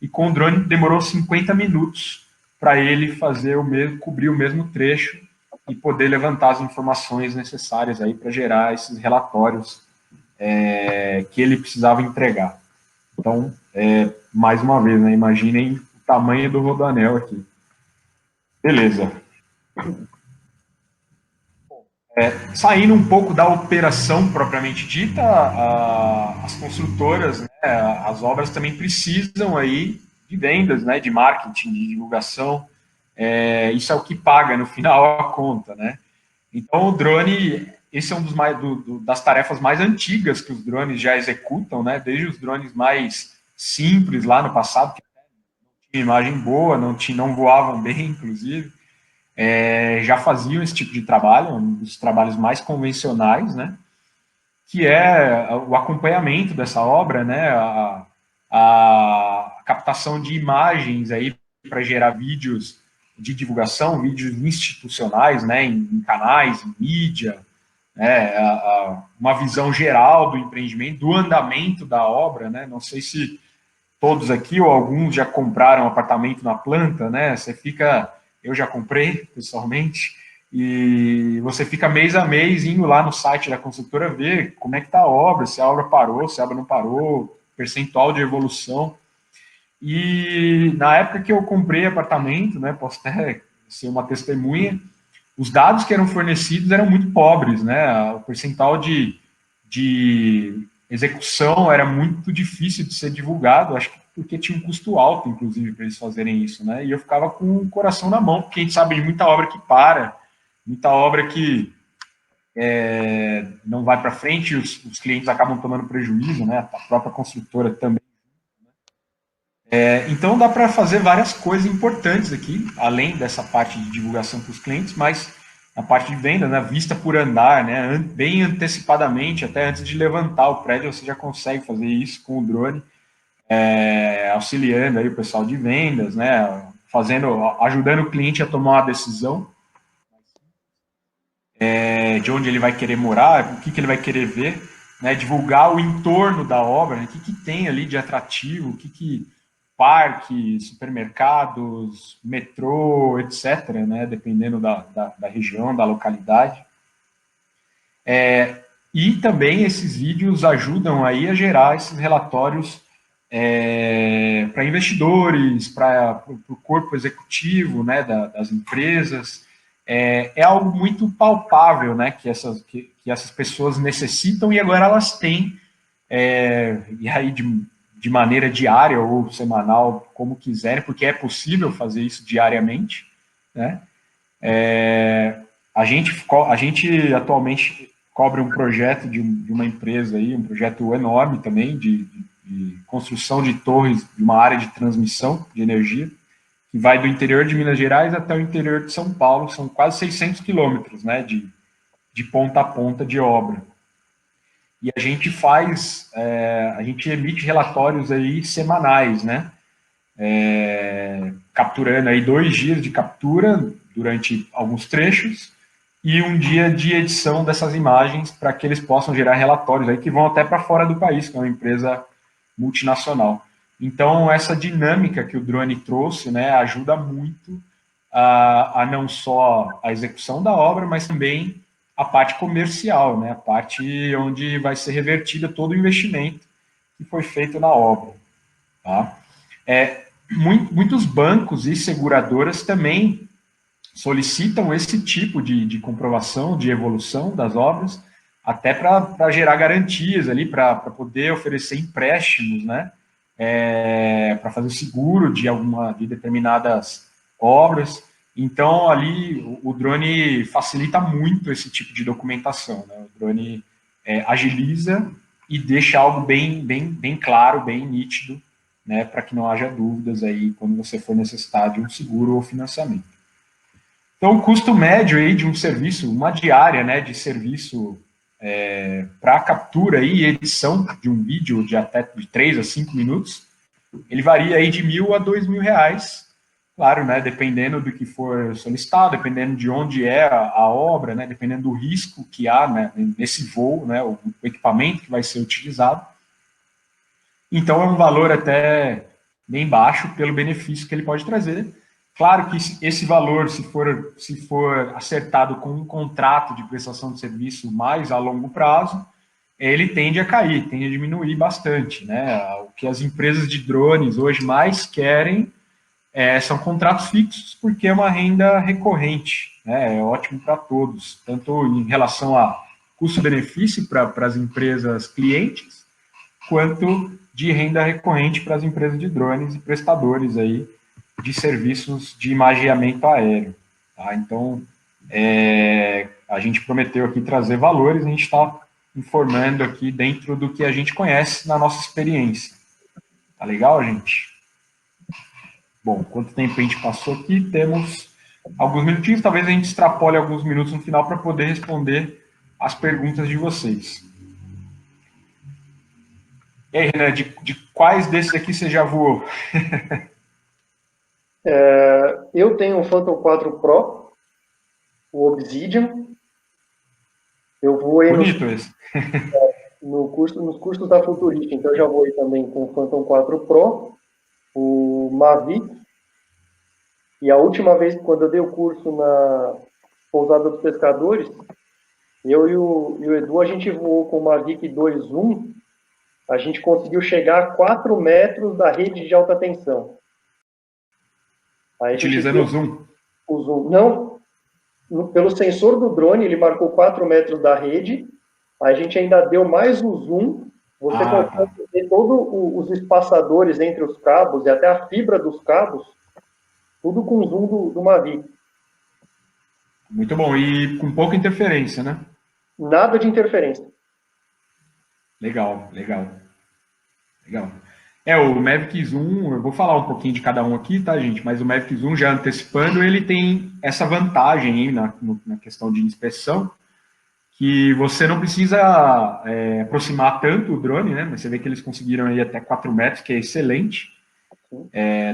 S1: E com o drone demorou 50 minutos para ele cobrir o mesmo trecho e poder levantar as informações necessárias aí para gerar esses relatórios que ele precisava entregar. Então, mais uma vez, né, imaginem o tamanho do Rodoanel aqui. Beleza. Saindo um pouco da operação propriamente dita, as construtoras, né, as obras também precisam aí de vendas, né, de marketing, de divulgação. Isso é o que paga no final a conta, né? Então o drone, esse é um das tarefas mais antigas que os drones já executam, né? Desde os drones mais simples lá no passado, que não tinham imagem boa, não voavam bem, inclusive. Já faziam esse tipo de trabalho, um dos trabalhos mais convencionais, né? Que é o acompanhamento dessa obra, né? a captação de imagens aí para gerar vídeos de divulgação, vídeos institucionais, né, em canais, em mídia, né, uma visão geral do empreendimento, do andamento da obra, né, não sei se todos aqui ou alguns já compraram apartamento na planta, né, eu já comprei pessoalmente, e você fica mês a mês indo lá no site da construtora ver como é que está a obra, se a obra parou, se a obra não parou, percentual de evolução. E na época que eu comprei apartamento, né, posso até ser uma testemunha, os dados que eram fornecidos eram muito pobres, né? O percentual de execução era muito difícil de ser divulgado, acho que porque tinha um custo alto, inclusive, para eles fazerem isso, né? E eu ficava com o coração na mão, porque a gente sabe de muita obra que para, muita obra que não vai para frente, os clientes acabam tomando prejuízo, né? A própria construtora também. Então dá para fazer várias coisas importantes aqui, além dessa parte de divulgação para os clientes, mas na parte de venda, né, vista por andar, né, bem antecipadamente, até antes de levantar o prédio, você já consegue fazer isso com o drone, auxiliando aí o pessoal de vendas, né, ajudando o cliente a tomar uma decisão de onde ele vai querer morar, o que, que ele vai querer ver, né, divulgar o entorno da obra, né, o que, que tem ali de atrativo, o que parque, supermercados, metrô, etc., né, dependendo da região, da localidade. E também esses vídeos ajudam aí a gerar esses relatórios para investidores, para o corpo executivo, né, das empresas. É algo muito palpável, né, que essas pessoas necessitam e agora elas têm, e aí de maneira diária ou semanal, como quiserem, porque é possível fazer isso diariamente, né? A gente atualmente cobre um projeto de uma empresa aí, um projeto enorme também de construção de torres de uma área de transmissão de energia, que vai do interior de Minas Gerais até o interior de São Paulo, são quase 600 quilômetros, né, de ponta a ponta de obra. E a gente emite relatórios aí semanais, né, capturando aí 2 dias de captura durante alguns trechos e um dia de edição dessas imagens para que eles possam gerar relatórios aí que vão até para fora do país, que é uma empresa multinacional. Então, essa dinâmica que o drone trouxe, né, ajuda muito a não só a execução da obra, mas também a parte comercial, né, a parte onde vai ser revertida todo o investimento que foi feito na obra. Tá? Muitos bancos e seguradoras também solicitam esse tipo de comprovação de evolução das obras, até para gerar garantias ali, para poder oferecer empréstimos, né? Para fazer seguro de determinadas obras. Então, ali, o drone facilita muito esse tipo de documentação, né? O drone agiliza e deixa algo bem claro, bem nítido, né, para que não haja dúvidas aí quando você for necessitar de um seguro ou financiamento. Então, o custo médio aí de um serviço, uma diária, né, de serviço para captura e edição de um vídeo de até de 3 a 5 minutos, ele varia aí de R$ 1.000 a R$ 2.000, claro, né, dependendo do que for solicitado, dependendo de onde é a obra, né, dependendo do risco que há, né, nesse voo, né, o equipamento que vai ser utilizado. Então, é um valor até bem baixo pelo benefício que ele pode trazer. Claro que esse valor, se for acertado com um contrato de prestação de serviço mais a longo prazo, ele tende a cair, tende a diminuir bastante, né? O que as empresas de drones hoje mais querem são contratos fixos, porque é uma renda recorrente, né? É ótimo para todos, tanto em relação a custo-benefício para as empresas clientes, quanto de renda recorrente para as empresas de drones e prestadores aí de serviços de imageamento aéreo. Tá? Então, a gente prometeu aqui trazer valores, a gente está informando aqui dentro do que a gente conhece na nossa experiência. Tá legal, gente? Bom, quanto tempo a gente passou aqui? Temos alguns minutinhos, talvez a gente extrapole alguns minutos no final para poder responder as perguntas de vocês. E aí, Renan, de quais desses aqui você já voou?
S2: Eu tenho o Phantom 4 Pro, o Obsidian. Eu voei
S1: Bonito esse.
S2: nos cursos da Futurist, então eu já voei também com o Phantom 4 Pro, o Mavic, e a última vez, quando eu dei o curso na Pousada dos Pescadores, eu e o Edu, a gente voou com o Mavic 2.1, a gente conseguiu chegar a 4 metros da rede de alta tensão. Aí a gente
S1: Utilizando o
S2: deu
S1: zoom.
S2: o zoom. Não, pelo sensor do drone, ele marcou 4 metros da rede, a gente ainda deu mais um zoom, você
S1: Ah,
S2: consegue
S1: tá.
S2: ver todos os espaçadores entre os cabos e até a fibra dos cabos, tudo com o zoom do Mavic.
S1: Muito bom. E com pouca interferência, né?
S2: Nada de interferência.
S1: Legal, legal, legal. O Mavic Zoom, eu vou falar um pouquinho de cada um aqui, tá, gente? Mas o Mavic Zoom, já antecipando, ele tem essa vantagem aí na questão de inspeção, que você não precisa aproximar tanto o drone, né? Mas você vê que eles conseguiram aí até 4 metros, que é excelente,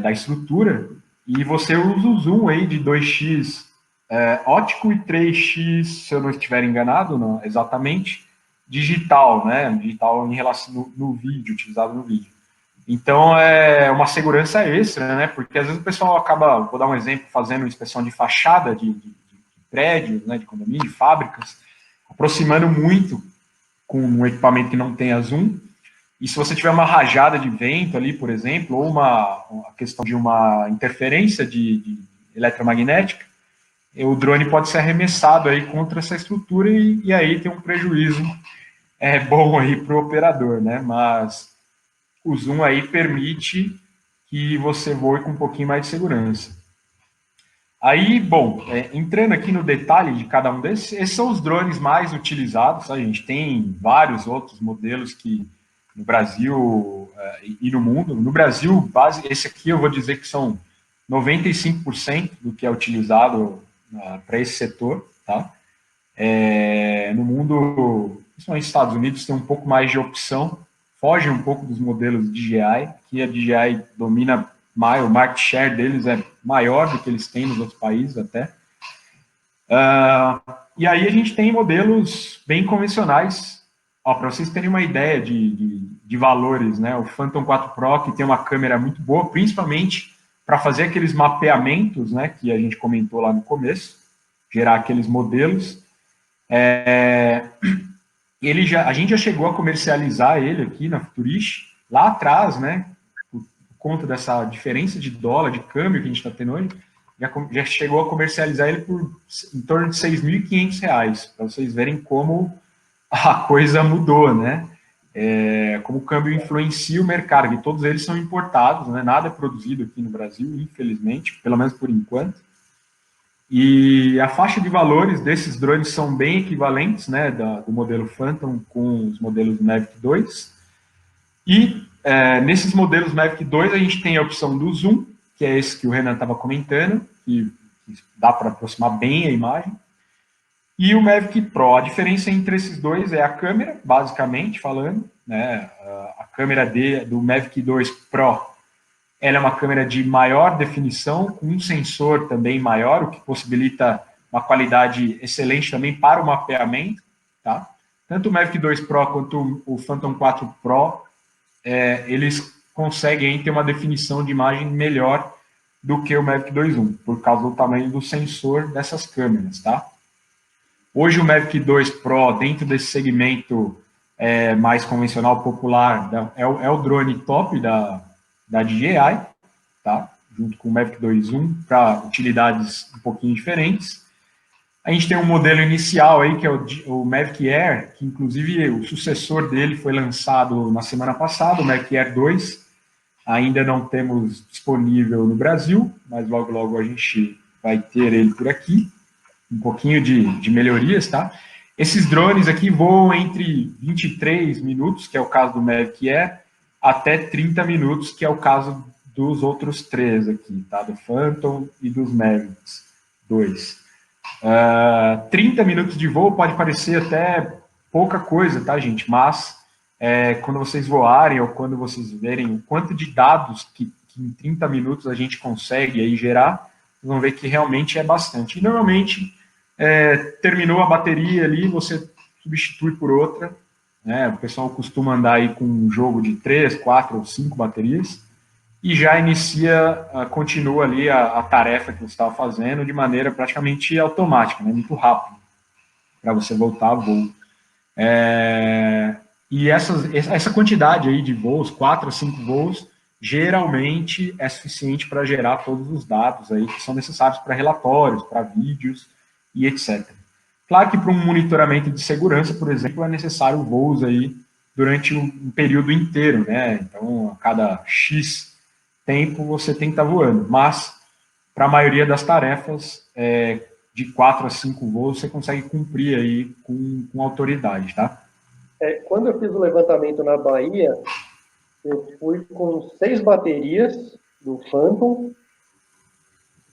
S1: da estrutura. E você usa o zoom aí de 2x ótico e 3x, se eu não estiver enganado, não, exatamente, digital, né? Digital em relação no vídeo, utilizado no vídeo. Então é uma segurança extra, né? Porque às vezes o pessoal acaba, vou dar um exemplo, fazendo inspeção de fachada de prédios, né, de condomínio, de fábricas, aproximando muito com um equipamento que não tenha zoom. E se você tiver uma rajada de vento ali, por exemplo, ou uma questão de uma interferência de eletromagnética, o drone pode ser arremessado aí contra essa estrutura e aí tem um prejuízo bom aí para o operador, né? Mas o zoom aí permite que você voe com um pouquinho mais de segurança. Aí, bom, entrando aqui no detalhe de cada um desses, esses são os drones mais utilizados, tá? A gente tem vários outros modelos que no Brasil e no mundo. No Brasil, esse aqui eu vou dizer que são 95% do que é utilizado para esse setor, tá? No mundo, principalmente nos Estados Unidos, tem um pouco mais de opção, foge um pouco dos modelos DJI, que a DJI domina mais, o market share deles é maior do que eles têm nos outros países até. E aí a gente tem modelos bem convencionais, para vocês terem uma ideia de valores, né? O Phantom 4 Pro, que tem uma câmera muito boa, principalmente para fazer aqueles mapeamentos, né, que a gente comentou lá no começo, gerar aqueles modelos. A gente já chegou a comercializar ele aqui na Futurist, lá atrás, né, por conta dessa diferença de dólar, de câmbio que a gente está tendo hoje, já chegou a comercializar ele por em torno de R$ 6.500, para vocês verem como a coisa mudou, né? Como o câmbio influencia o mercado, e todos eles são importados, né? Nada é produzido aqui no Brasil, infelizmente, pelo menos por enquanto. E a faixa de valores desses drones são bem equivalentes, né, do modelo Phantom com os modelos Mavic 2. E nesses modelos Mavic 2 a gente tem a opção do zoom, que é esse que o Renan estava comentando, que dá para aproximar bem a imagem. E o Mavic Pro. A diferença entre esses dois é a câmera, basicamente falando, né? A câmera do Mavic 2 Pro, ela é uma câmera de maior definição, com um sensor também maior, o que possibilita uma qualidade excelente também para o mapeamento, tá? Tanto o Mavic 2 Pro quanto o Phantom 4 Pro, eles conseguem ter uma definição de imagem melhor do que o Mavic 2.1, por causa do tamanho do sensor dessas câmeras, tá? Hoje o Mavic 2 Pro, dentro desse segmento mais convencional, popular, é o drone top da DJI, tá? Junto com o Mavic 2.1, para utilidades um pouquinho diferentes. A gente tem um modelo inicial aí, que é o Mavic Air, que inclusive o sucessor dele foi lançado na semana passada, o Mavic Air 2. Ainda não temos disponível no Brasil, mas logo, logo a gente vai ter ele por aqui. Um pouquinho de melhorias, tá? Esses drones aqui voam entre 23 minutos, que é o caso do Mavic Air, até 30 minutos, que é o caso dos outros três aqui, tá? Do Phantom e dos Mavics 2. 30 minutos de voo pode parecer até pouca coisa, tá, gente? Mas quando vocês voarem ou quando vocês verem o quanto de dados que em 30 minutos a gente consegue aí gerar, vocês vão ver que realmente é bastante. E normalmente, terminou a bateria ali, você substitui por outra, né? O pessoal costuma andar aí com um jogo de 3, 4 ou 5 baterias, e já inicia, continua ali a tarefa que você estava fazendo de maneira praticamente automática, né? Muito rápido, para você voltar a voo. E essa quantidade aí de voos, 4 a 5 voos, geralmente é suficiente para gerar todos os dados aí que são necessários para relatórios, para vídeos e etc. Claro que para um monitoramento de segurança, por exemplo, é necessário voos aí durante um período inteiro, né? Então, a cada X tempo você tem que estar voando. Mas, para a maioria das tarefas, de 4 a 5 voos, você consegue cumprir aí com autoridade, tá?
S2: Quando eu fiz o levantamento na Bahia, eu fui com 6 baterias do Phantom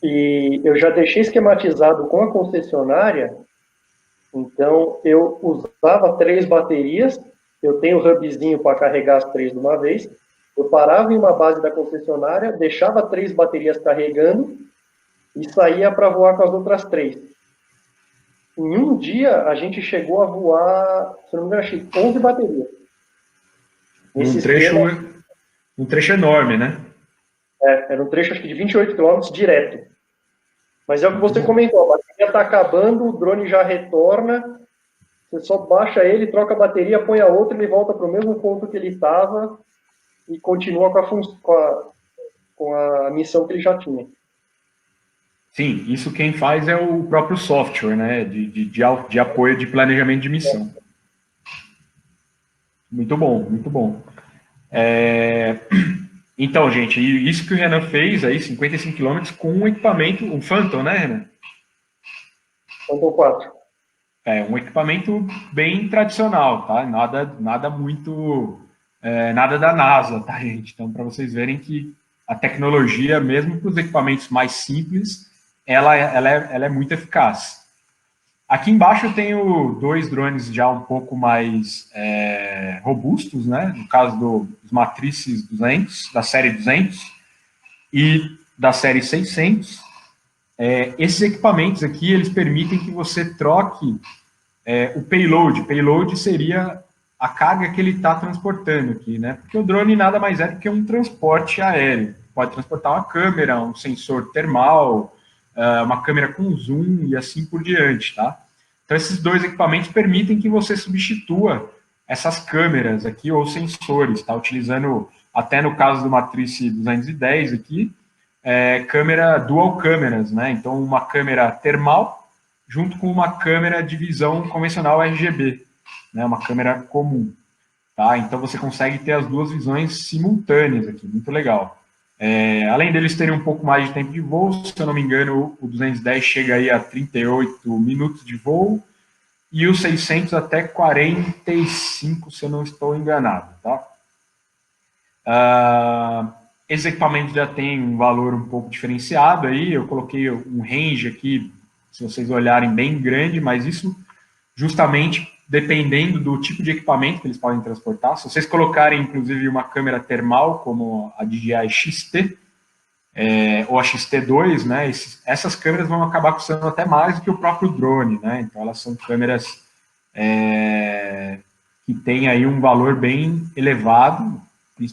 S2: e eu já deixei esquematizado com a concessionária. Então, eu usava 3 baterias, eu tenho o hubzinho para carregar as 3 de uma vez, eu parava em uma base da concessionária, deixava 3 baterias carregando e saía para voar com as outras 3. Em um dia, a gente chegou a voar, se não me engano, achei 11 baterias.
S1: Um trecho enorme, né?
S2: Era um trecho, acho que de 28 quilômetros direto. Mas é o que você comentou, a bateria está acabando, o drone já retorna, você só baixa ele, troca a bateria, põe a outra, ele volta para o mesmo ponto que ele estava e continua com a missão que ele já tinha.
S1: Sim, isso quem faz é o próprio software, né, de apoio de planejamento de missão. Muito bom, muito bom. Então, gente, isso que o Renan fez aí, 55 quilômetros, com um equipamento, um Phantom, né, Renan?
S2: Phantom 4.
S1: Um equipamento bem tradicional, tá? Nada muito, nada da NASA, tá, gente? Então, para vocês verem que a tecnologia, mesmo para os equipamentos mais simples, ela é muito eficaz. Aqui embaixo eu tenho 2 drones já um pouco mais robustos, né? No caso dos Matrices 200, da série 200 e da série 600. Esses equipamentos aqui, eles permitem que você troque o payload. Payload seria a carga que ele está transportando aqui, né? Porque o drone nada mais é do que um transporte aéreo. Pode transportar uma câmera, um sensor termal, uma câmera com zoom e assim por diante, tá? Então, esses 2 equipamentos permitem que você substitua essas câmeras aqui ou sensores, tá? Utilizando, até no caso do Matrice 210 aqui, câmera dual câmeras, né? Então, uma câmera termal junto com uma câmera de visão convencional RGB, né? Uma câmera comum, tá? Então, você consegue ter as 2 visões simultâneas aqui, muito legal. Além deles terem um pouco mais de tempo de voo, se eu não me engano, o 210 chega aí a 38 minutos de voo e o 600 até 45, se eu não estou enganado, tá? Esse equipamento já tem um valor um pouco diferenciado aí, eu coloquei um range aqui, se vocês olharem, bem grande, mas isso justamente dependendo do tipo de equipamento que eles podem transportar. Se vocês colocarem, inclusive, uma câmera termal, como a DJI XT, ou a XT2, né, essas câmeras vão acabar custando até mais do que o próprio drone, né? Então, elas são câmeras que têm aí um valor bem elevado,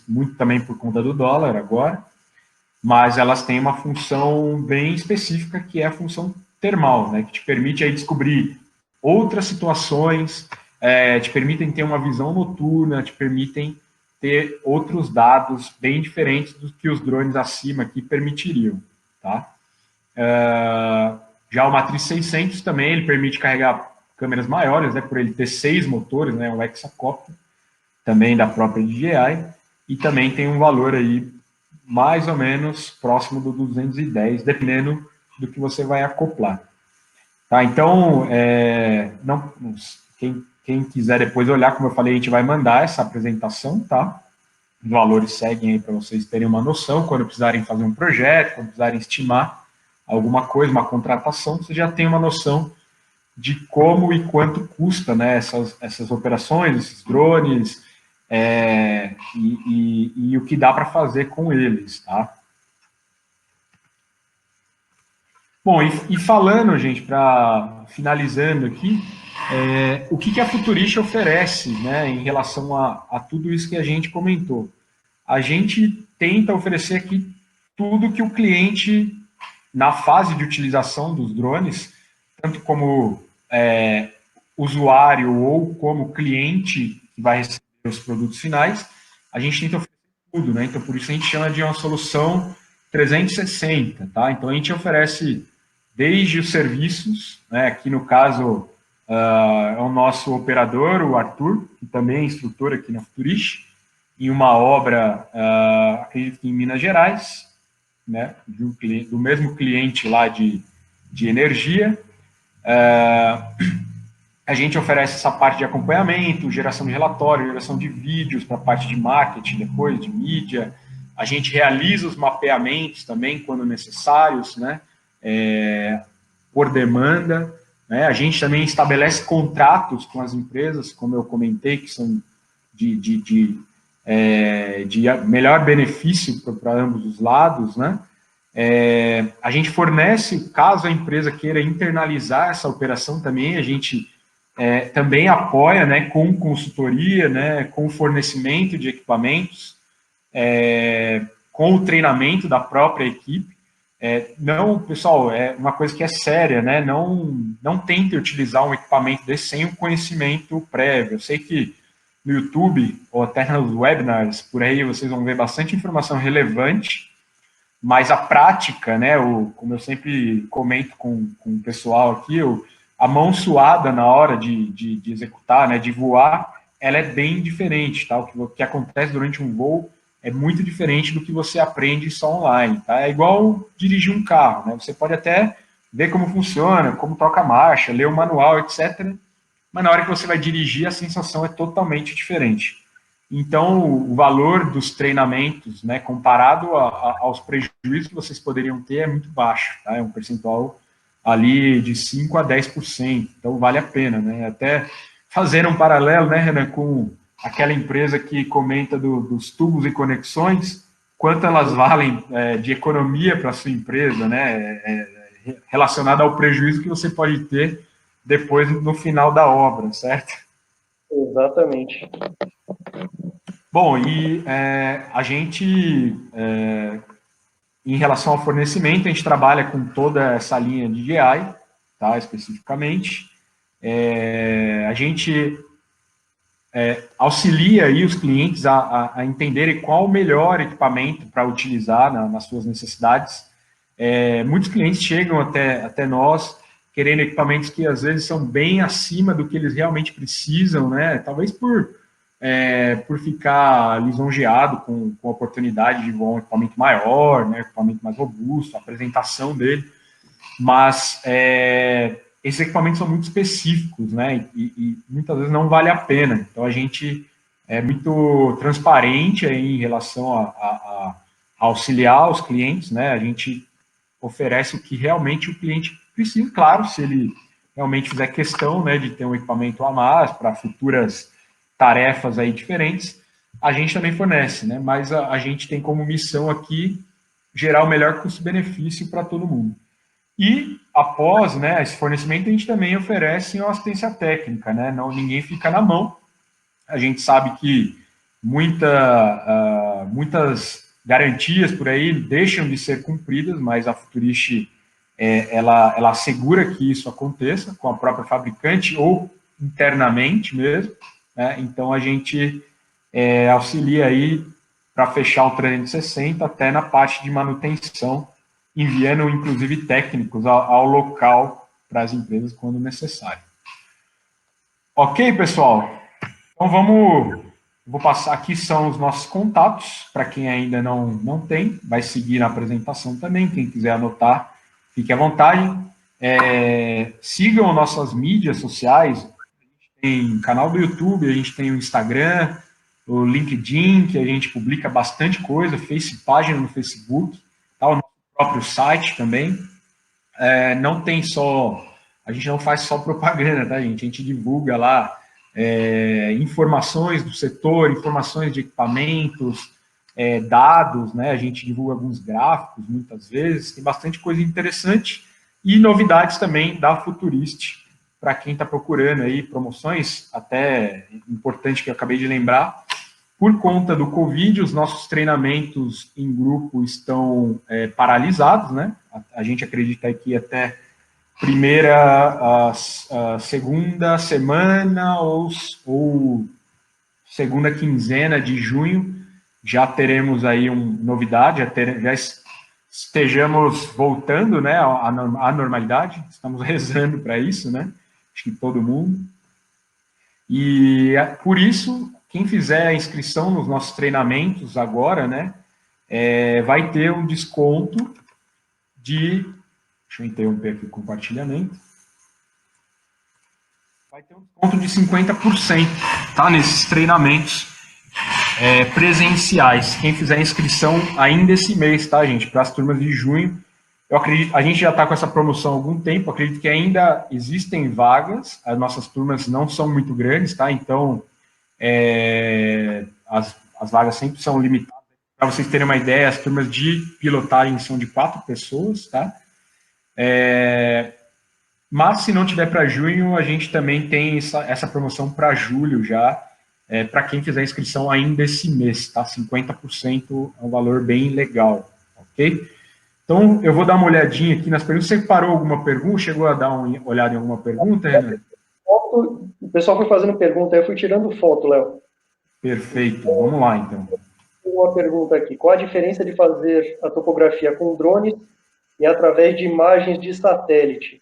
S1: muito também por conta do dólar agora, mas elas têm uma função bem específica, que é a função termal, né, que te permite aí descobrir outras situações, te permitem ter uma visão noturna, te permitem ter outros dados bem diferentes do que os drones acima aqui permitiriam, tá? Já o Matriz 600 também, ele permite carregar câmeras maiores, né, por ele ter 6 motores, né, o hexacopter, também da própria DJI, e também tem um valor aí mais ou menos próximo do 210, dependendo do que você vai acoplar. Tá, então, quem quiser depois olhar, como eu falei, a gente vai mandar essa apresentação, tá? Os valores seguem aí para vocês terem uma noção, quando precisarem fazer um projeto, quando precisarem estimar alguma coisa, uma contratação, você já tem uma noção de como e quanto custa, né, essas operações, esses drones, e o que dá para fazer com eles, tá? Bom, e falando, gente, finalizando aqui, o que a Futurist oferece, né, em relação a tudo isso que a gente comentou? A gente tenta oferecer aqui tudo que o cliente, na fase de utilização dos drones, tanto como usuário ou como cliente que vai receber os produtos finais, a gente tenta oferecer tudo, né? Então, por isso a gente chama de uma solução 360, tá? Então, a gente oferece desde os serviços, né? Aqui no caso é o nosso operador, o Arthur, que também é instrutor aqui na Futurist, em uma obra, acredito que em Minas Gerais, né? Do mesmo cliente lá de energia. A gente oferece essa parte de acompanhamento, geração de relatório, geração de vídeos para a parte de marketing, depois de mídia. A gente realiza os mapeamentos também, quando necessários, né? Por demanda. Né? A gente também estabelece contratos com as empresas, como eu comentei, que são de melhor benefício para ambos os lados, né? A gente fornece, caso a empresa queira internalizar essa operação também, a gente também apoia, né, com consultoria, né, com fornecimento de equipamentos, com o treinamento da própria equipe. Não, pessoal, é uma coisa que é séria, né? Não tente utilizar um equipamento desse sem um conhecimento prévio. Eu sei que no YouTube ou até nos webinars por aí vocês vão ver bastante informação relevante, mas a prática, né? Como eu sempre comento com o pessoal aqui, a mão suada na hora de executar, né? De voar, ela é bem diferente, tá? O que acontece durante um voo é muito diferente do que você aprende só online, tá? É igual dirigir um carro, né? Você pode até ver como funciona, como toca a marcha, ler o manual, etc. Mas na hora que você vai dirigir, a sensação é totalmente diferente. Então, o valor dos treinamentos, né, comparado aos prejuízos que vocês poderiam ter, é muito baixo, tá? É um percentual ali de 5 a 10%, então vale a pena, né? Até fazer um paralelo, né, Renan, com aquela empresa que comenta dos tubos e conexões, quanto elas valem de economia para a sua empresa, né, relacionada ao prejuízo que você pode ter depois no final da obra, certo?
S2: Exatamente.
S1: Bom, e a gente, em relação ao fornecimento, a gente trabalha com toda essa linha de DJI, tá, especificamente. A gente auxilia aí os clientes a entenderem qual o melhor equipamento para utilizar nas suas necessidades. Muitos clientes chegam até nós querendo equipamentos que às vezes são bem acima do que eles realmente precisam, né? Talvez por ficar lisonjeado com a oportunidade de voar um equipamento maior, né? Equipamento mais robusto, a apresentação dele, mas esses equipamentos são muito específicos, né? E muitas vezes não vale a pena. Então a gente é muito transparente aí em relação a auxiliar os clientes, né? A gente oferece o que realmente o cliente precisa, claro, se ele realmente fizer questão, né, de ter um equipamento a mais para futuras tarefas aí diferentes, a gente também fornece, né? Mas a gente tem como missão aqui gerar o melhor custo-benefício para todo mundo. E após, né, esse fornecimento, a gente também oferece uma assistência técnica, né? Não, ninguém fica na mão. A gente sabe que muitas garantias por aí deixam de ser cumpridas, mas a Futurist ela assegura que isso aconteça com a própria fabricante ou internamente mesmo, né? Então a gente auxilia aí para fechar o 360 até na parte de manutenção, enviando inclusive técnicos ao local para as empresas quando necessário. Ok, pessoal? Então vou passar aqui, são os nossos contatos, para quem ainda não tem, vai seguir na apresentação também, quem quiser anotar, fique à vontade. Sigam nossas mídias sociais, a gente tem canal do YouTube, a gente tem o Instagram, o LinkedIn, que a gente publica bastante coisa, página no Facebook, tá? O nosso próprio site também. Não tem só, a gente não faz só propaganda, tá, gente? A gente divulga lá informações do setor, informações de equipamentos, dados, né? A gente divulga alguns gráficos, muitas vezes, tem bastante coisa interessante, e novidades também da Futurist, para quem está procurando aí promoções, até importante que eu acabei de lembrar, por conta do Covid, os nossos treinamentos em grupo estão paralisados, né? A gente acredita que até a segunda semana ou segunda quinzena de junho já teremos aí novidade, já estejamos voltando, né, à normalidade, estamos rezando para isso, né? Acho que todo mundo. E por isso, quem fizer a inscrição nos nossos treinamentos agora, né, vai ter um desconto de... Deixa eu interromper aqui o compartilhamento. Vai ter um desconto de 50%, tá, nesses treinamentos presenciais. Quem fizer a inscrição ainda esse mês, tá, gente, para as turmas de junho. Eu acredito, a gente já está com essa promoção há algum tempo, acredito que ainda existem vagas, as nossas turmas não são muito grandes, tá? Então, as vagas sempre são limitadas. Para vocês terem uma ideia, as turmas de pilotagem são de 4 pessoas, tá? Mas, se não tiver para junho, a gente também tem essa promoção para julho já, para quem fizer inscrição ainda esse mês, tá? 50% é um valor bem legal, ok? Então, eu vou dar uma olhadinha aqui nas perguntas. Você parou alguma pergunta? Chegou a dar uma olhada em alguma pergunta, Renan?
S2: O pessoal foi fazendo pergunta, eu fui tirando foto, Léo.
S1: Perfeito, vamos lá, então.
S2: Uma pergunta aqui. Qual a diferença de fazer a topografia com drones e através de imagens de satélite?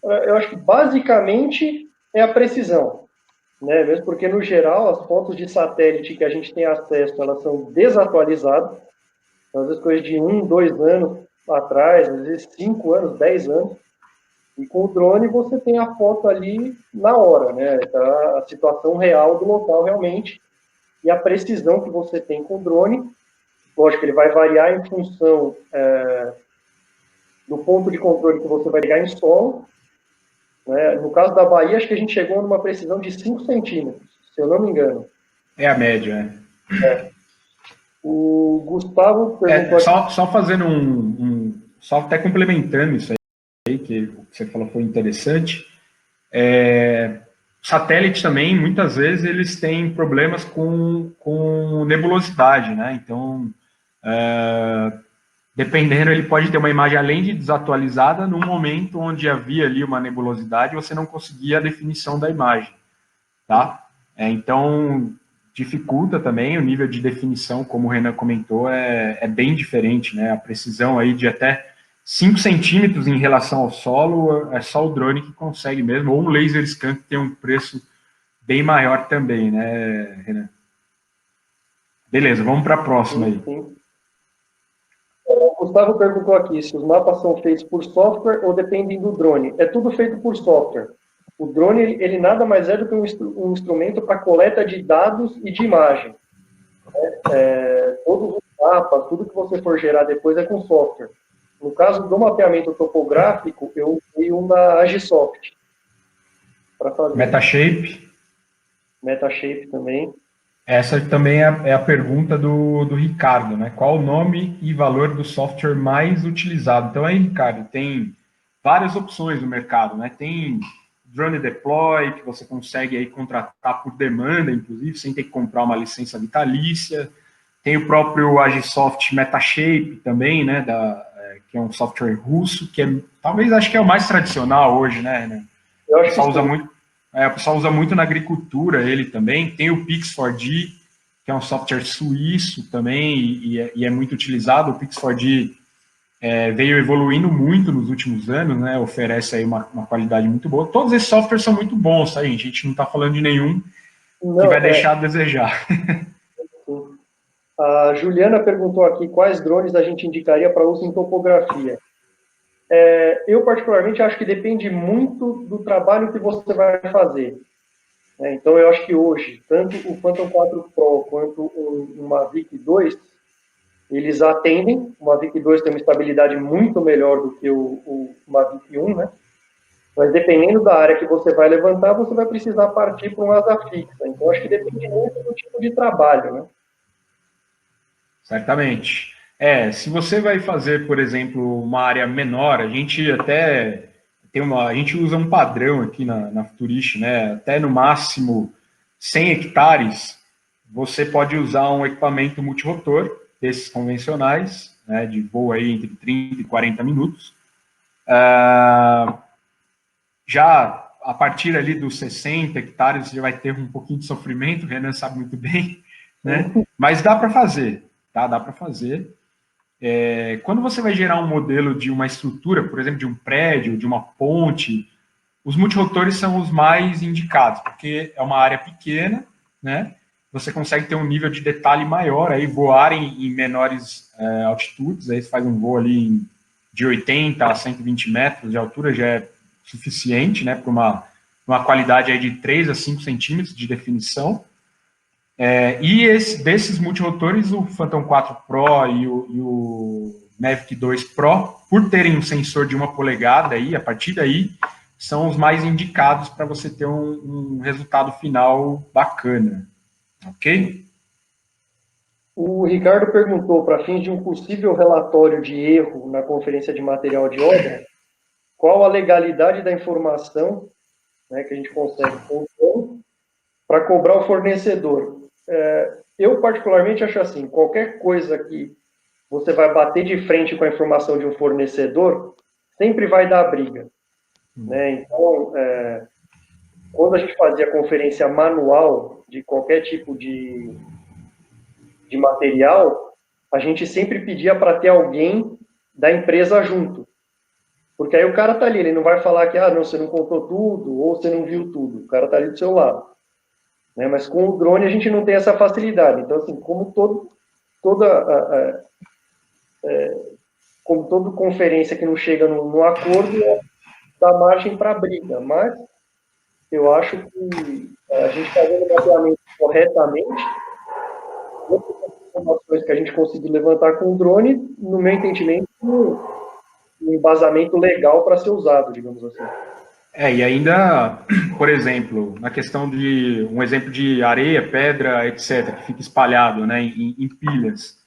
S2: Eu acho que, basicamente, é a precisão, né? Mesmo porque, no geral, as fotos de satélite que a gente tem acesso, elas são desatualizadas. Às vezes coisa de 1, 2 anos atrás, às vezes 5 anos, 10 anos. E com o drone você tem a foto ali na hora, né? Tá a situação real do local realmente. E a precisão que você tem com o drone, lógico, ele vai variar em função do ponto de controle que você vai ligar em solo. Né? No caso da Bahia, acho que a gente chegou numa precisão de 5 centímetros, se eu não me engano.
S1: É a média, né?
S2: O Gustavo perguntou...
S1: Só fazendo só até complementando isso aí, que o que você falou foi interessante. Satélite também, muitas vezes, eles têm problemas com nebulosidade, né? Então, dependendo, ele pode ter uma imagem além de desatualizada, num momento onde havia ali uma nebulosidade, você não conseguia a definição da imagem, tá? Então, dificulta também o nível de definição, como o Renan comentou, é bem diferente, né? A precisão aí de até 5 centímetros em relação ao solo, é só o drone que consegue mesmo, ou um laser scan que tem um preço bem maior também, né, Renan? Beleza, vamos para a próxima aí.
S2: Sim. O Gustavo perguntou aqui se os mapas são feitos por software ou dependem do drone. É tudo feito por software. O drone, ele nada mais é do que um instrumento para coleta de dados e de imagem. Todos os mapas, tudo que você for gerar depois é com software. No caso do mapeamento topográfico, eu usei uma Agisoft para fazer. Metashape também.
S1: Essa também é a pergunta do Ricardo, né? Qual o nome e valor do software mais utilizado? Então aí, Ricardo, tem várias opções no mercado, né? Tem Drone Deploy, que você consegue aí contratar por demanda, inclusive, sem ter que comprar uma licença vitalícia. Tem o próprio Agisoft Metashape também, né? Que é um software russo, que talvez acho que é o mais tradicional hoje, né?
S2: Eu acho que usa
S1: muito. O pessoal usa muito na agricultura ele também. Tem o Pix4D, que é um software suíço também, e é muito utilizado. O Pix4D veio evoluindo muito nos últimos anos, né? Oferece aí uma qualidade muito boa. Todos esses softwares são muito bons, tá, gente? A gente não está falando de nenhum que vai deixar a desejar.
S2: A Juliana perguntou aqui quais drones a gente indicaria para uso em topografia. Eu, particularmente, acho que depende muito do trabalho que você vai fazer. Então, eu acho que hoje, tanto o Phantom 4 Pro quanto o Mavic 2, eles atendem. O Mavic 2 tem uma estabilidade muito melhor do que o Mavic 1, né? Mas dependendo da área que você vai levantar, você vai precisar partir para uma asa fixa. Então, acho que depende muito do tipo de trabalho, né?
S1: Certamente. Se você vai fazer, por exemplo, uma área menor, a gente até a gente usa um padrão aqui na Futurist, né? Até no máximo 100 hectares, você pode usar um equipamento multirotor, desses convencionais, né, de voo aí entre 30 e 40 minutos. Já a partir ali dos 60 hectares, você já vai ter um pouquinho de sofrimento, o Renan sabe muito bem, né? Mas dá para fazer, tá? Dá para fazer. Quando você vai gerar um modelo de uma estrutura, por exemplo, de um prédio, de uma ponte, os multirotores são os mais indicados, porque é uma área pequena, né? Você consegue ter um nível de detalhe maior, aí voar em menores altitudes, aí você faz um voo ali de 80 a 120 metros de altura, já é suficiente, né, para uma qualidade aí de 3 a 5 centímetros de definição. Desses multirotores, o Phantom 4 Pro e o Mavic 2 Pro, por terem um sensor de 1 polegada, aí, a partir daí, são os mais indicados para você ter um resultado final bacana. Ok?
S2: O Ricardo perguntou, para fins de um possível relatório de erro na conferência de material de obra, qual a legalidade da informação, né, que a gente consegue para cobrar o fornecedor. Eu, particularmente, acho assim, qualquer coisa que você vai bater de frente com a informação de um fornecedor, sempre vai dar briga. Né? Então, quando a gente fazia conferência manual de qualquer tipo de material, a gente sempre pedia para ter alguém da empresa junto. Porque aí o cara tá ali, ele não vai falar que, não, você não contou tudo, ou você não viu tudo. O cara tá ali do seu lado. Né? Mas com o drone a gente não tem essa facilidade. Então, assim, como toda conferência que não chega no acordo, dá margem para briga. Mas eu acho que a gente fazendo o mapeamento corretamente, as informações que a gente conseguir levantar com o drone, no meu entendimento, um embasamento legal para ser usado, digamos assim.
S1: E ainda, por exemplo, na questão de um exemplo de areia, pedra, etc., que fica espalhado, né, em pilhas,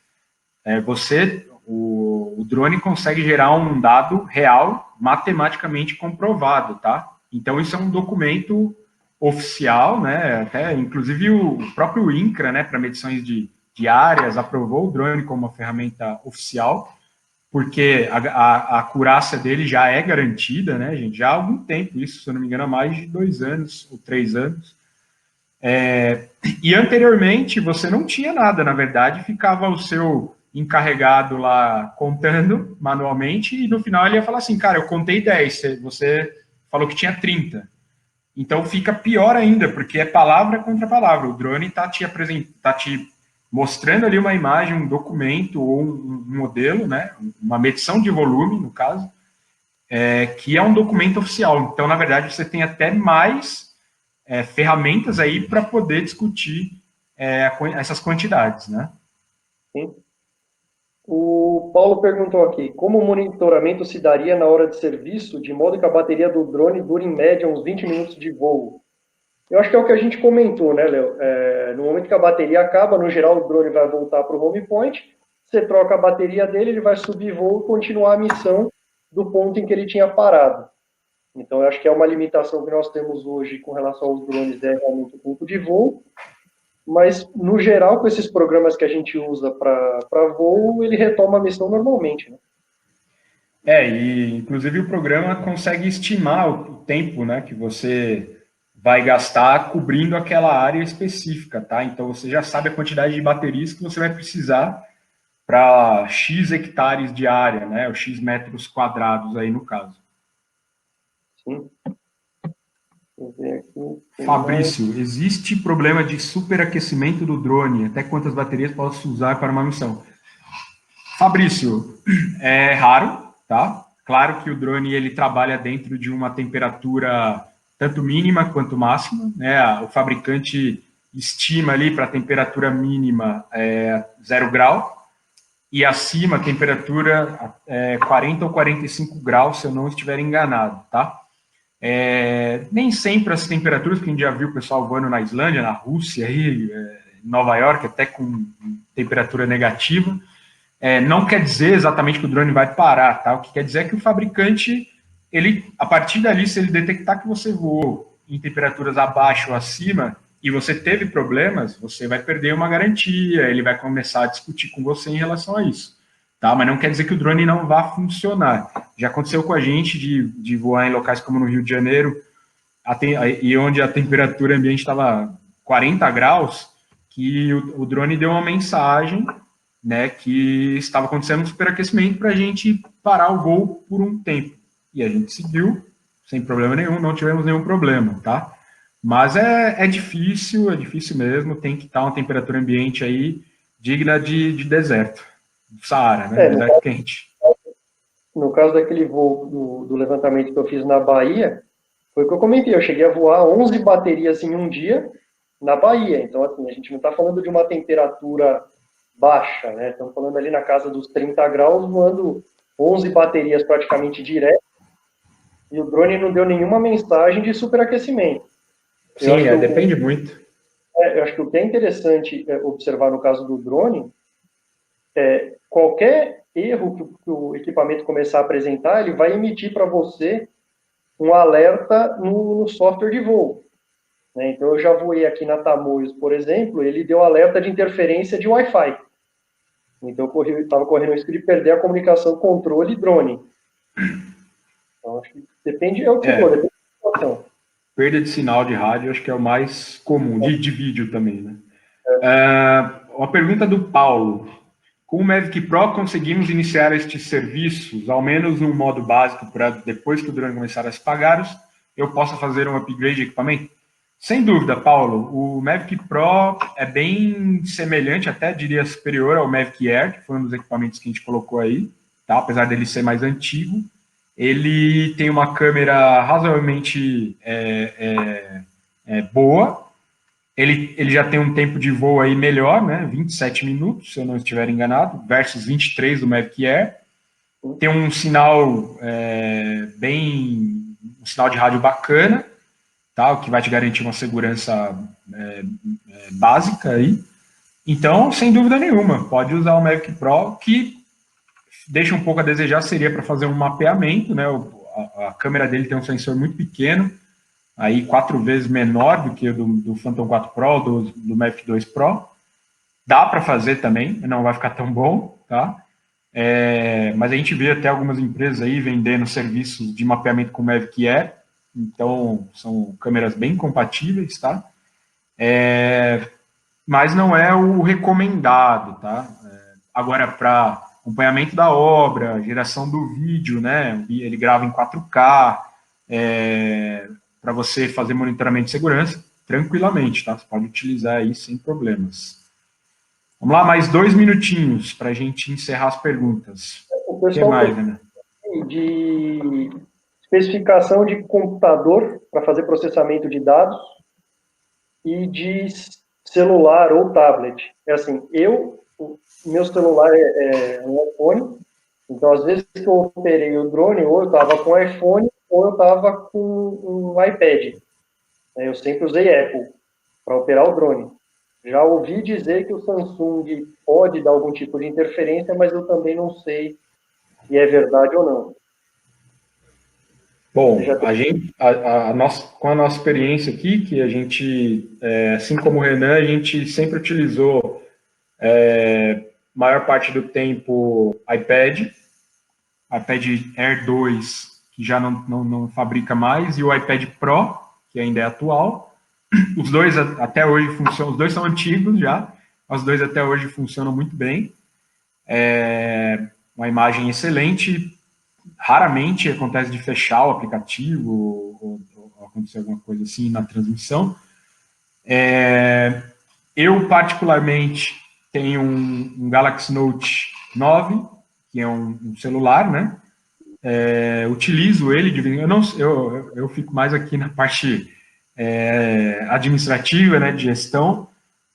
S1: o drone consegue gerar um dado real, matematicamente comprovado, tá? Então isso é um documento oficial, né? Até inclusive o próprio INCRA, né, para medições de áreas, aprovou o drone como uma ferramenta oficial, porque a acurácia dele já é garantida, né, gente? Já há algum tempo, isso, se eu não me engano, há mais de 2 anos ou 3 anos. E anteriormente você não tinha nada, na verdade, ficava o seu encarregado lá contando manualmente e no final ele ia falar assim, cara, eu contei 10, você falou que tinha 30. Então fica pior ainda, porque é palavra contra palavra. O drone está te mostrando ali uma imagem, um documento ou um modelo, né? Uma medição de volume, no caso, que é um documento oficial. Então, na verdade, você tem até mais ferramentas aí para poder discutir essas quantidades, né?
S2: Sim. O Paulo perguntou aqui, como o monitoramento se daria na hora de serviço, de modo que a bateria do drone dure em média uns 20 minutos de voo? Eu acho que é o que a gente comentou, né, Léo? No momento que a bateria acaba, no geral o drone vai voltar para o home point, você troca a bateria dele, ele vai subir voo e continuar a missão do ponto em que ele tinha parado. Então, eu acho que é uma limitação que nós temos hoje com relação aos drones, é realmente o tempo de voo. Mas, no geral, com esses programas que a gente usa para voo, ele retoma a missão normalmente, né?
S1: E inclusive o programa consegue estimar o tempo, né, que você vai gastar cobrindo aquela área específica, tá? Então você já sabe a quantidade de baterias que você vai precisar para X hectares de área, né, ou X metros quadrados aí no caso.
S2: Sim. Vou ver aqui.
S1: Fabrício, existe problema de superaquecimento do drone? Até quantas baterias posso usar para uma missão? Fabrício, é raro, tá? Claro que o drone ele trabalha dentro de uma temperatura tanto mínima quanto máxima, né? O fabricante estima ali para a temperatura mínima 0 grau e acima a temperatura 40 ou 45 graus, se eu não estiver enganado, tá? Nem sempre as temperaturas que a gente já viu o pessoal voando na Islândia, na Rússia, aí, em Nova York, até com temperatura negativa, não quer dizer exatamente que o drone vai parar, tá? O que quer dizer é que o fabricante, a partir dali, se ele detectar que você voou em temperaturas abaixo ou acima e você teve problemas, você vai perder uma garantia, ele vai começar a discutir com você em relação a isso. Tá? Mas não quer dizer que o drone não vá funcionar. Já aconteceu com a gente de voar em locais como no Rio de Janeiro, e onde a temperatura ambiente estava 40 graus, que o drone deu uma mensagem, né, que estava acontecendo um superaquecimento para a gente parar o voo por um tempo. E a gente seguiu, sem problema nenhum, não tivemos nenhum problema, tá? Mas é difícil mesmo, tem que estar uma temperatura ambiente aí digna de deserto. Saara, né? Deserto quente.
S2: No caso daquele voo do levantamento que eu fiz na Bahia, foi o que eu comentei, eu cheguei a voar 11 baterias em um dia na Bahia. Então, assim, a gente não está falando de uma temperatura baixa, né? Estamos falando ali na casa dos 30 graus, voando 11 baterias praticamente direto, e o drone não deu nenhuma mensagem de superaquecimento.
S1: Sim, depende muito.
S2: Eu acho que o que é interessante observar no caso do drone qualquer erro que o equipamento começar a apresentar, ele vai emitir para você um alerta no software de voo. Né? Então, eu já voei aqui na Tamoios, por exemplo, ele deu alerta de interferência de Wi-Fi. Então, eu estava correndo o risco de perder a comunicação controle-drone. Então, acho que depende, depende da situação.
S1: Perda de sinal de rádio, acho que é o mais comum, de vídeo também, né? Uma pergunta do Paulo. Com o Mavic Pro, conseguimos iniciar estes serviços, ao menos no modo básico, para depois que o drone começar a se pagar, eu possa fazer um upgrade de equipamento? Sem dúvida, Paulo. O Mavic Pro é bem semelhante, até diria superior ao Mavic Air, que foi um dos equipamentos que a gente colocou aí, tá? Apesar dele ser mais antigo. Ele tem uma câmera razoavelmente boa. Ele já tem um tempo de voo aí melhor, né? 27 minutos, se eu não estiver enganado, versus 23 do Mavic Air. Tem um sinal um sinal de rádio bacana, tá? O que vai te garantir uma segurança básica aí. Então, sem dúvida nenhuma, pode usar o Mavic Pro, que deixa um pouco a desejar, seria para fazer um mapeamento, né? A câmera dele tem um sensor muito pequeno, aí 4 vezes menor do que o do Phantom 4 Pro, do Mavic 2 Pro. Dá para fazer também, não vai ficar tão bom, tá? Mas a gente vê até algumas empresas aí vendendo serviços de mapeamento com o Mavic Air, então são câmeras bem compatíveis, tá? Mas não é o recomendado, tá? Agora, para acompanhamento da obra, geração do vídeo, né? Ele grava em 4K, para você fazer monitoramento de segurança, tranquilamente, tá? Você pode utilizar aí sem problemas. Vamos lá, mais 2 minutinhos para a gente encerrar as perguntas.
S2: O pessoal
S1: mais, né?
S2: De especificação de computador para fazer processamento de dados e de celular ou tablet. É assim, meu celular é um iPhone, então às vezes que eu operei o drone, ou eu estava com iPhone, ou eu estava com um iPad. Eu sempre usei Apple para operar o drone. Já ouvi dizer que o Samsung pode dar algum tipo de interferência, mas eu também não sei se é verdade ou não.
S1: Bom, com a nossa experiência aqui, que a gente, assim como o Renan, a gente sempre utilizou maior parte do tempo iPad Air 2, que já não fabrica mais, e o iPad Pro, que ainda é atual. Os dois até hoje funcionam, os dois são antigos já, os dois até hoje funcionam muito bem. Uma imagem excelente. Raramente acontece de fechar o aplicativo ou acontecer alguma coisa assim na transmissão. Eu, particularmente, tenho um Galaxy Note 9, que é um celular, né? Utilizo ele de vez em quando. Eu fico mais aqui na parte administrativa, né, de gestão.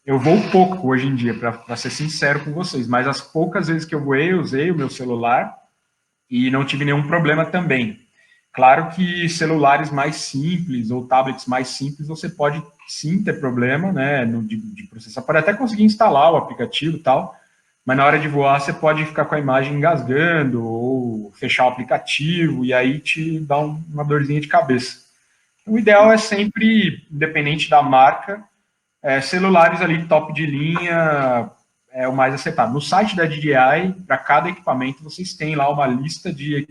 S1: Eu vou pouco hoje em dia, para ser sincero com vocês, mas as poucas vezes que eu voei, eu usei o meu celular e não tive nenhum problema também. Claro que celulares mais simples ou tablets mais simples, você pode sim ter problema, né, de processar. Pode até conseguir instalar o aplicativo e tal, mas na hora de voar você pode ficar com a imagem engasgando ou fechar o aplicativo e aí te dá uma dorzinha de cabeça. O ideal é sempre, independente da marca, celulares ali top de linha é o mais acertado. No site da DJI, para cada equipamento, vocês têm lá uma lista de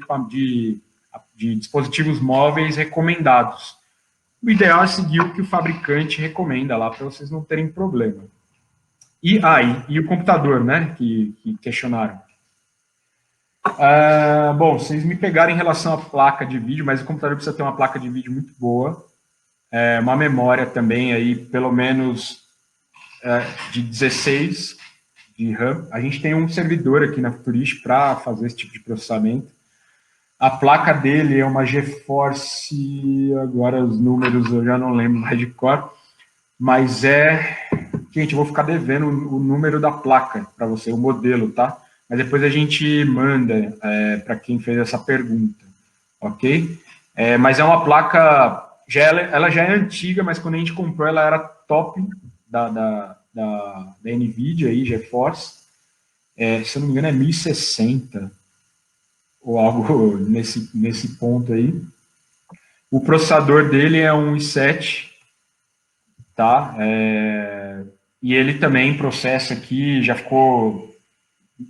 S1: dispositivos móveis recomendados. O ideal é seguir o que o fabricante recomenda lá, para vocês não terem problema. E o computador, né, que questionaram. Bom, vocês me pegaram em relação à placa de vídeo, mas o computador precisa ter uma placa de vídeo muito boa, uma memória também aí, pelo menos de 16 de RAM. A gente tem um servidor aqui na Futurist para fazer esse tipo de processamento. A placa dele é uma GeForce, agora os números eu já não lembro mais de cor, mas gente, eu vou ficar devendo o número da placa para você, o modelo, tá? Mas depois a gente manda para quem fez essa pergunta, ok? Mas é uma placa, ela já é antiga, mas quando a gente comprou ela era top da NVIDIA aí, GeForce. Se eu não me engano é 1060 ou algo nesse ponto aí. O processador dele é um i7, tá? E ele também processa aqui, já ficou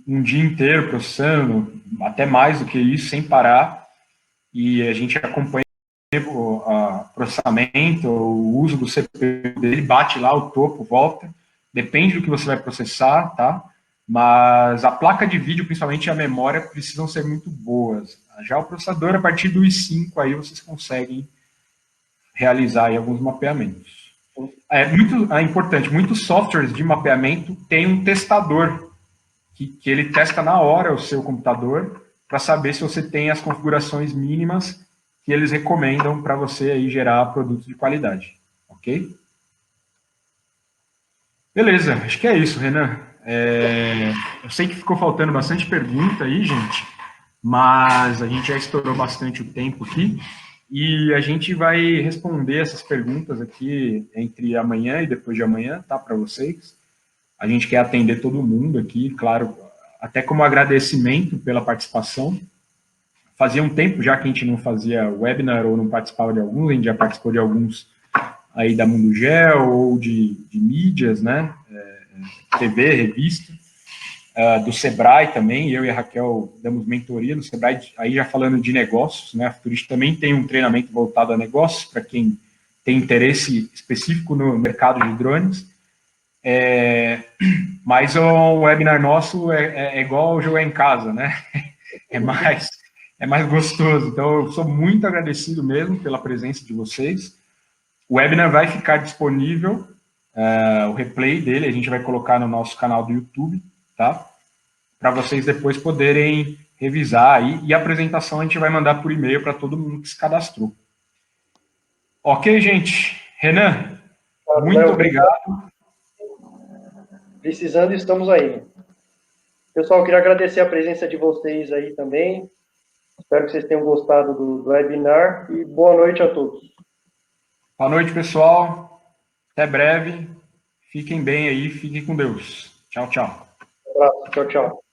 S1: um dia inteiro processando, até mais do que isso, sem parar, e a gente acompanha o processamento, o uso do CPU dele, bate lá o topo, volta, depende do que você vai processar, tá? Mas a placa de vídeo, principalmente a memória, precisam ser muito boas. Já o processador, a partir do i5, aí vocês conseguem realizar aí alguns mapeamentos. É importante, muitos softwares de mapeamento têm um testador, que ele testa na hora o seu computador, para saber se você tem as configurações mínimas que eles recomendam para você aí gerar produtos de qualidade, ok? Beleza, acho que é isso, Renan. Eu sei que ficou faltando bastante pergunta aí, gente, mas a gente já estourou bastante o tempo aqui e a gente vai responder essas perguntas aqui entre amanhã e depois de amanhã, tá, para vocês. A gente quer atender todo mundo aqui, claro, até como agradecimento pela participação. Fazia um tempo já que a gente não fazia webinar ou não participava de alguns, a gente já participou de alguns aí da Mundo Gel ou de mídias, né? TV, revista, do Sebrae também, eu e a Raquel damos mentoria no Sebrae, aí já falando de negócios, né? A Futurist também tem um treinamento voltado a negócios, para quem tem interesse específico no mercado de drones. Mas o webinar nosso é igual jogar em casa, né? É mais gostoso. Então, eu sou muito agradecido mesmo pela presença de vocês. O webinar vai ficar disponível, o replay dele, a gente vai colocar no nosso canal do YouTube, tá? Para vocês depois poderem revisar aí. E a apresentação a gente vai mandar por e-mail para todo mundo que se cadastrou. Ok, gente? Renan, muito obrigado.
S2: Precisando, estamos aí. Pessoal, queria agradecer a presença de vocês aí também. Espero que vocês tenham gostado do webinar e boa noite a todos.
S1: Boa noite, pessoal. Até breve. Fiquem bem aí, fiquem com Deus. Tchau, tchau.
S2: Um abraço, tchau, tchau.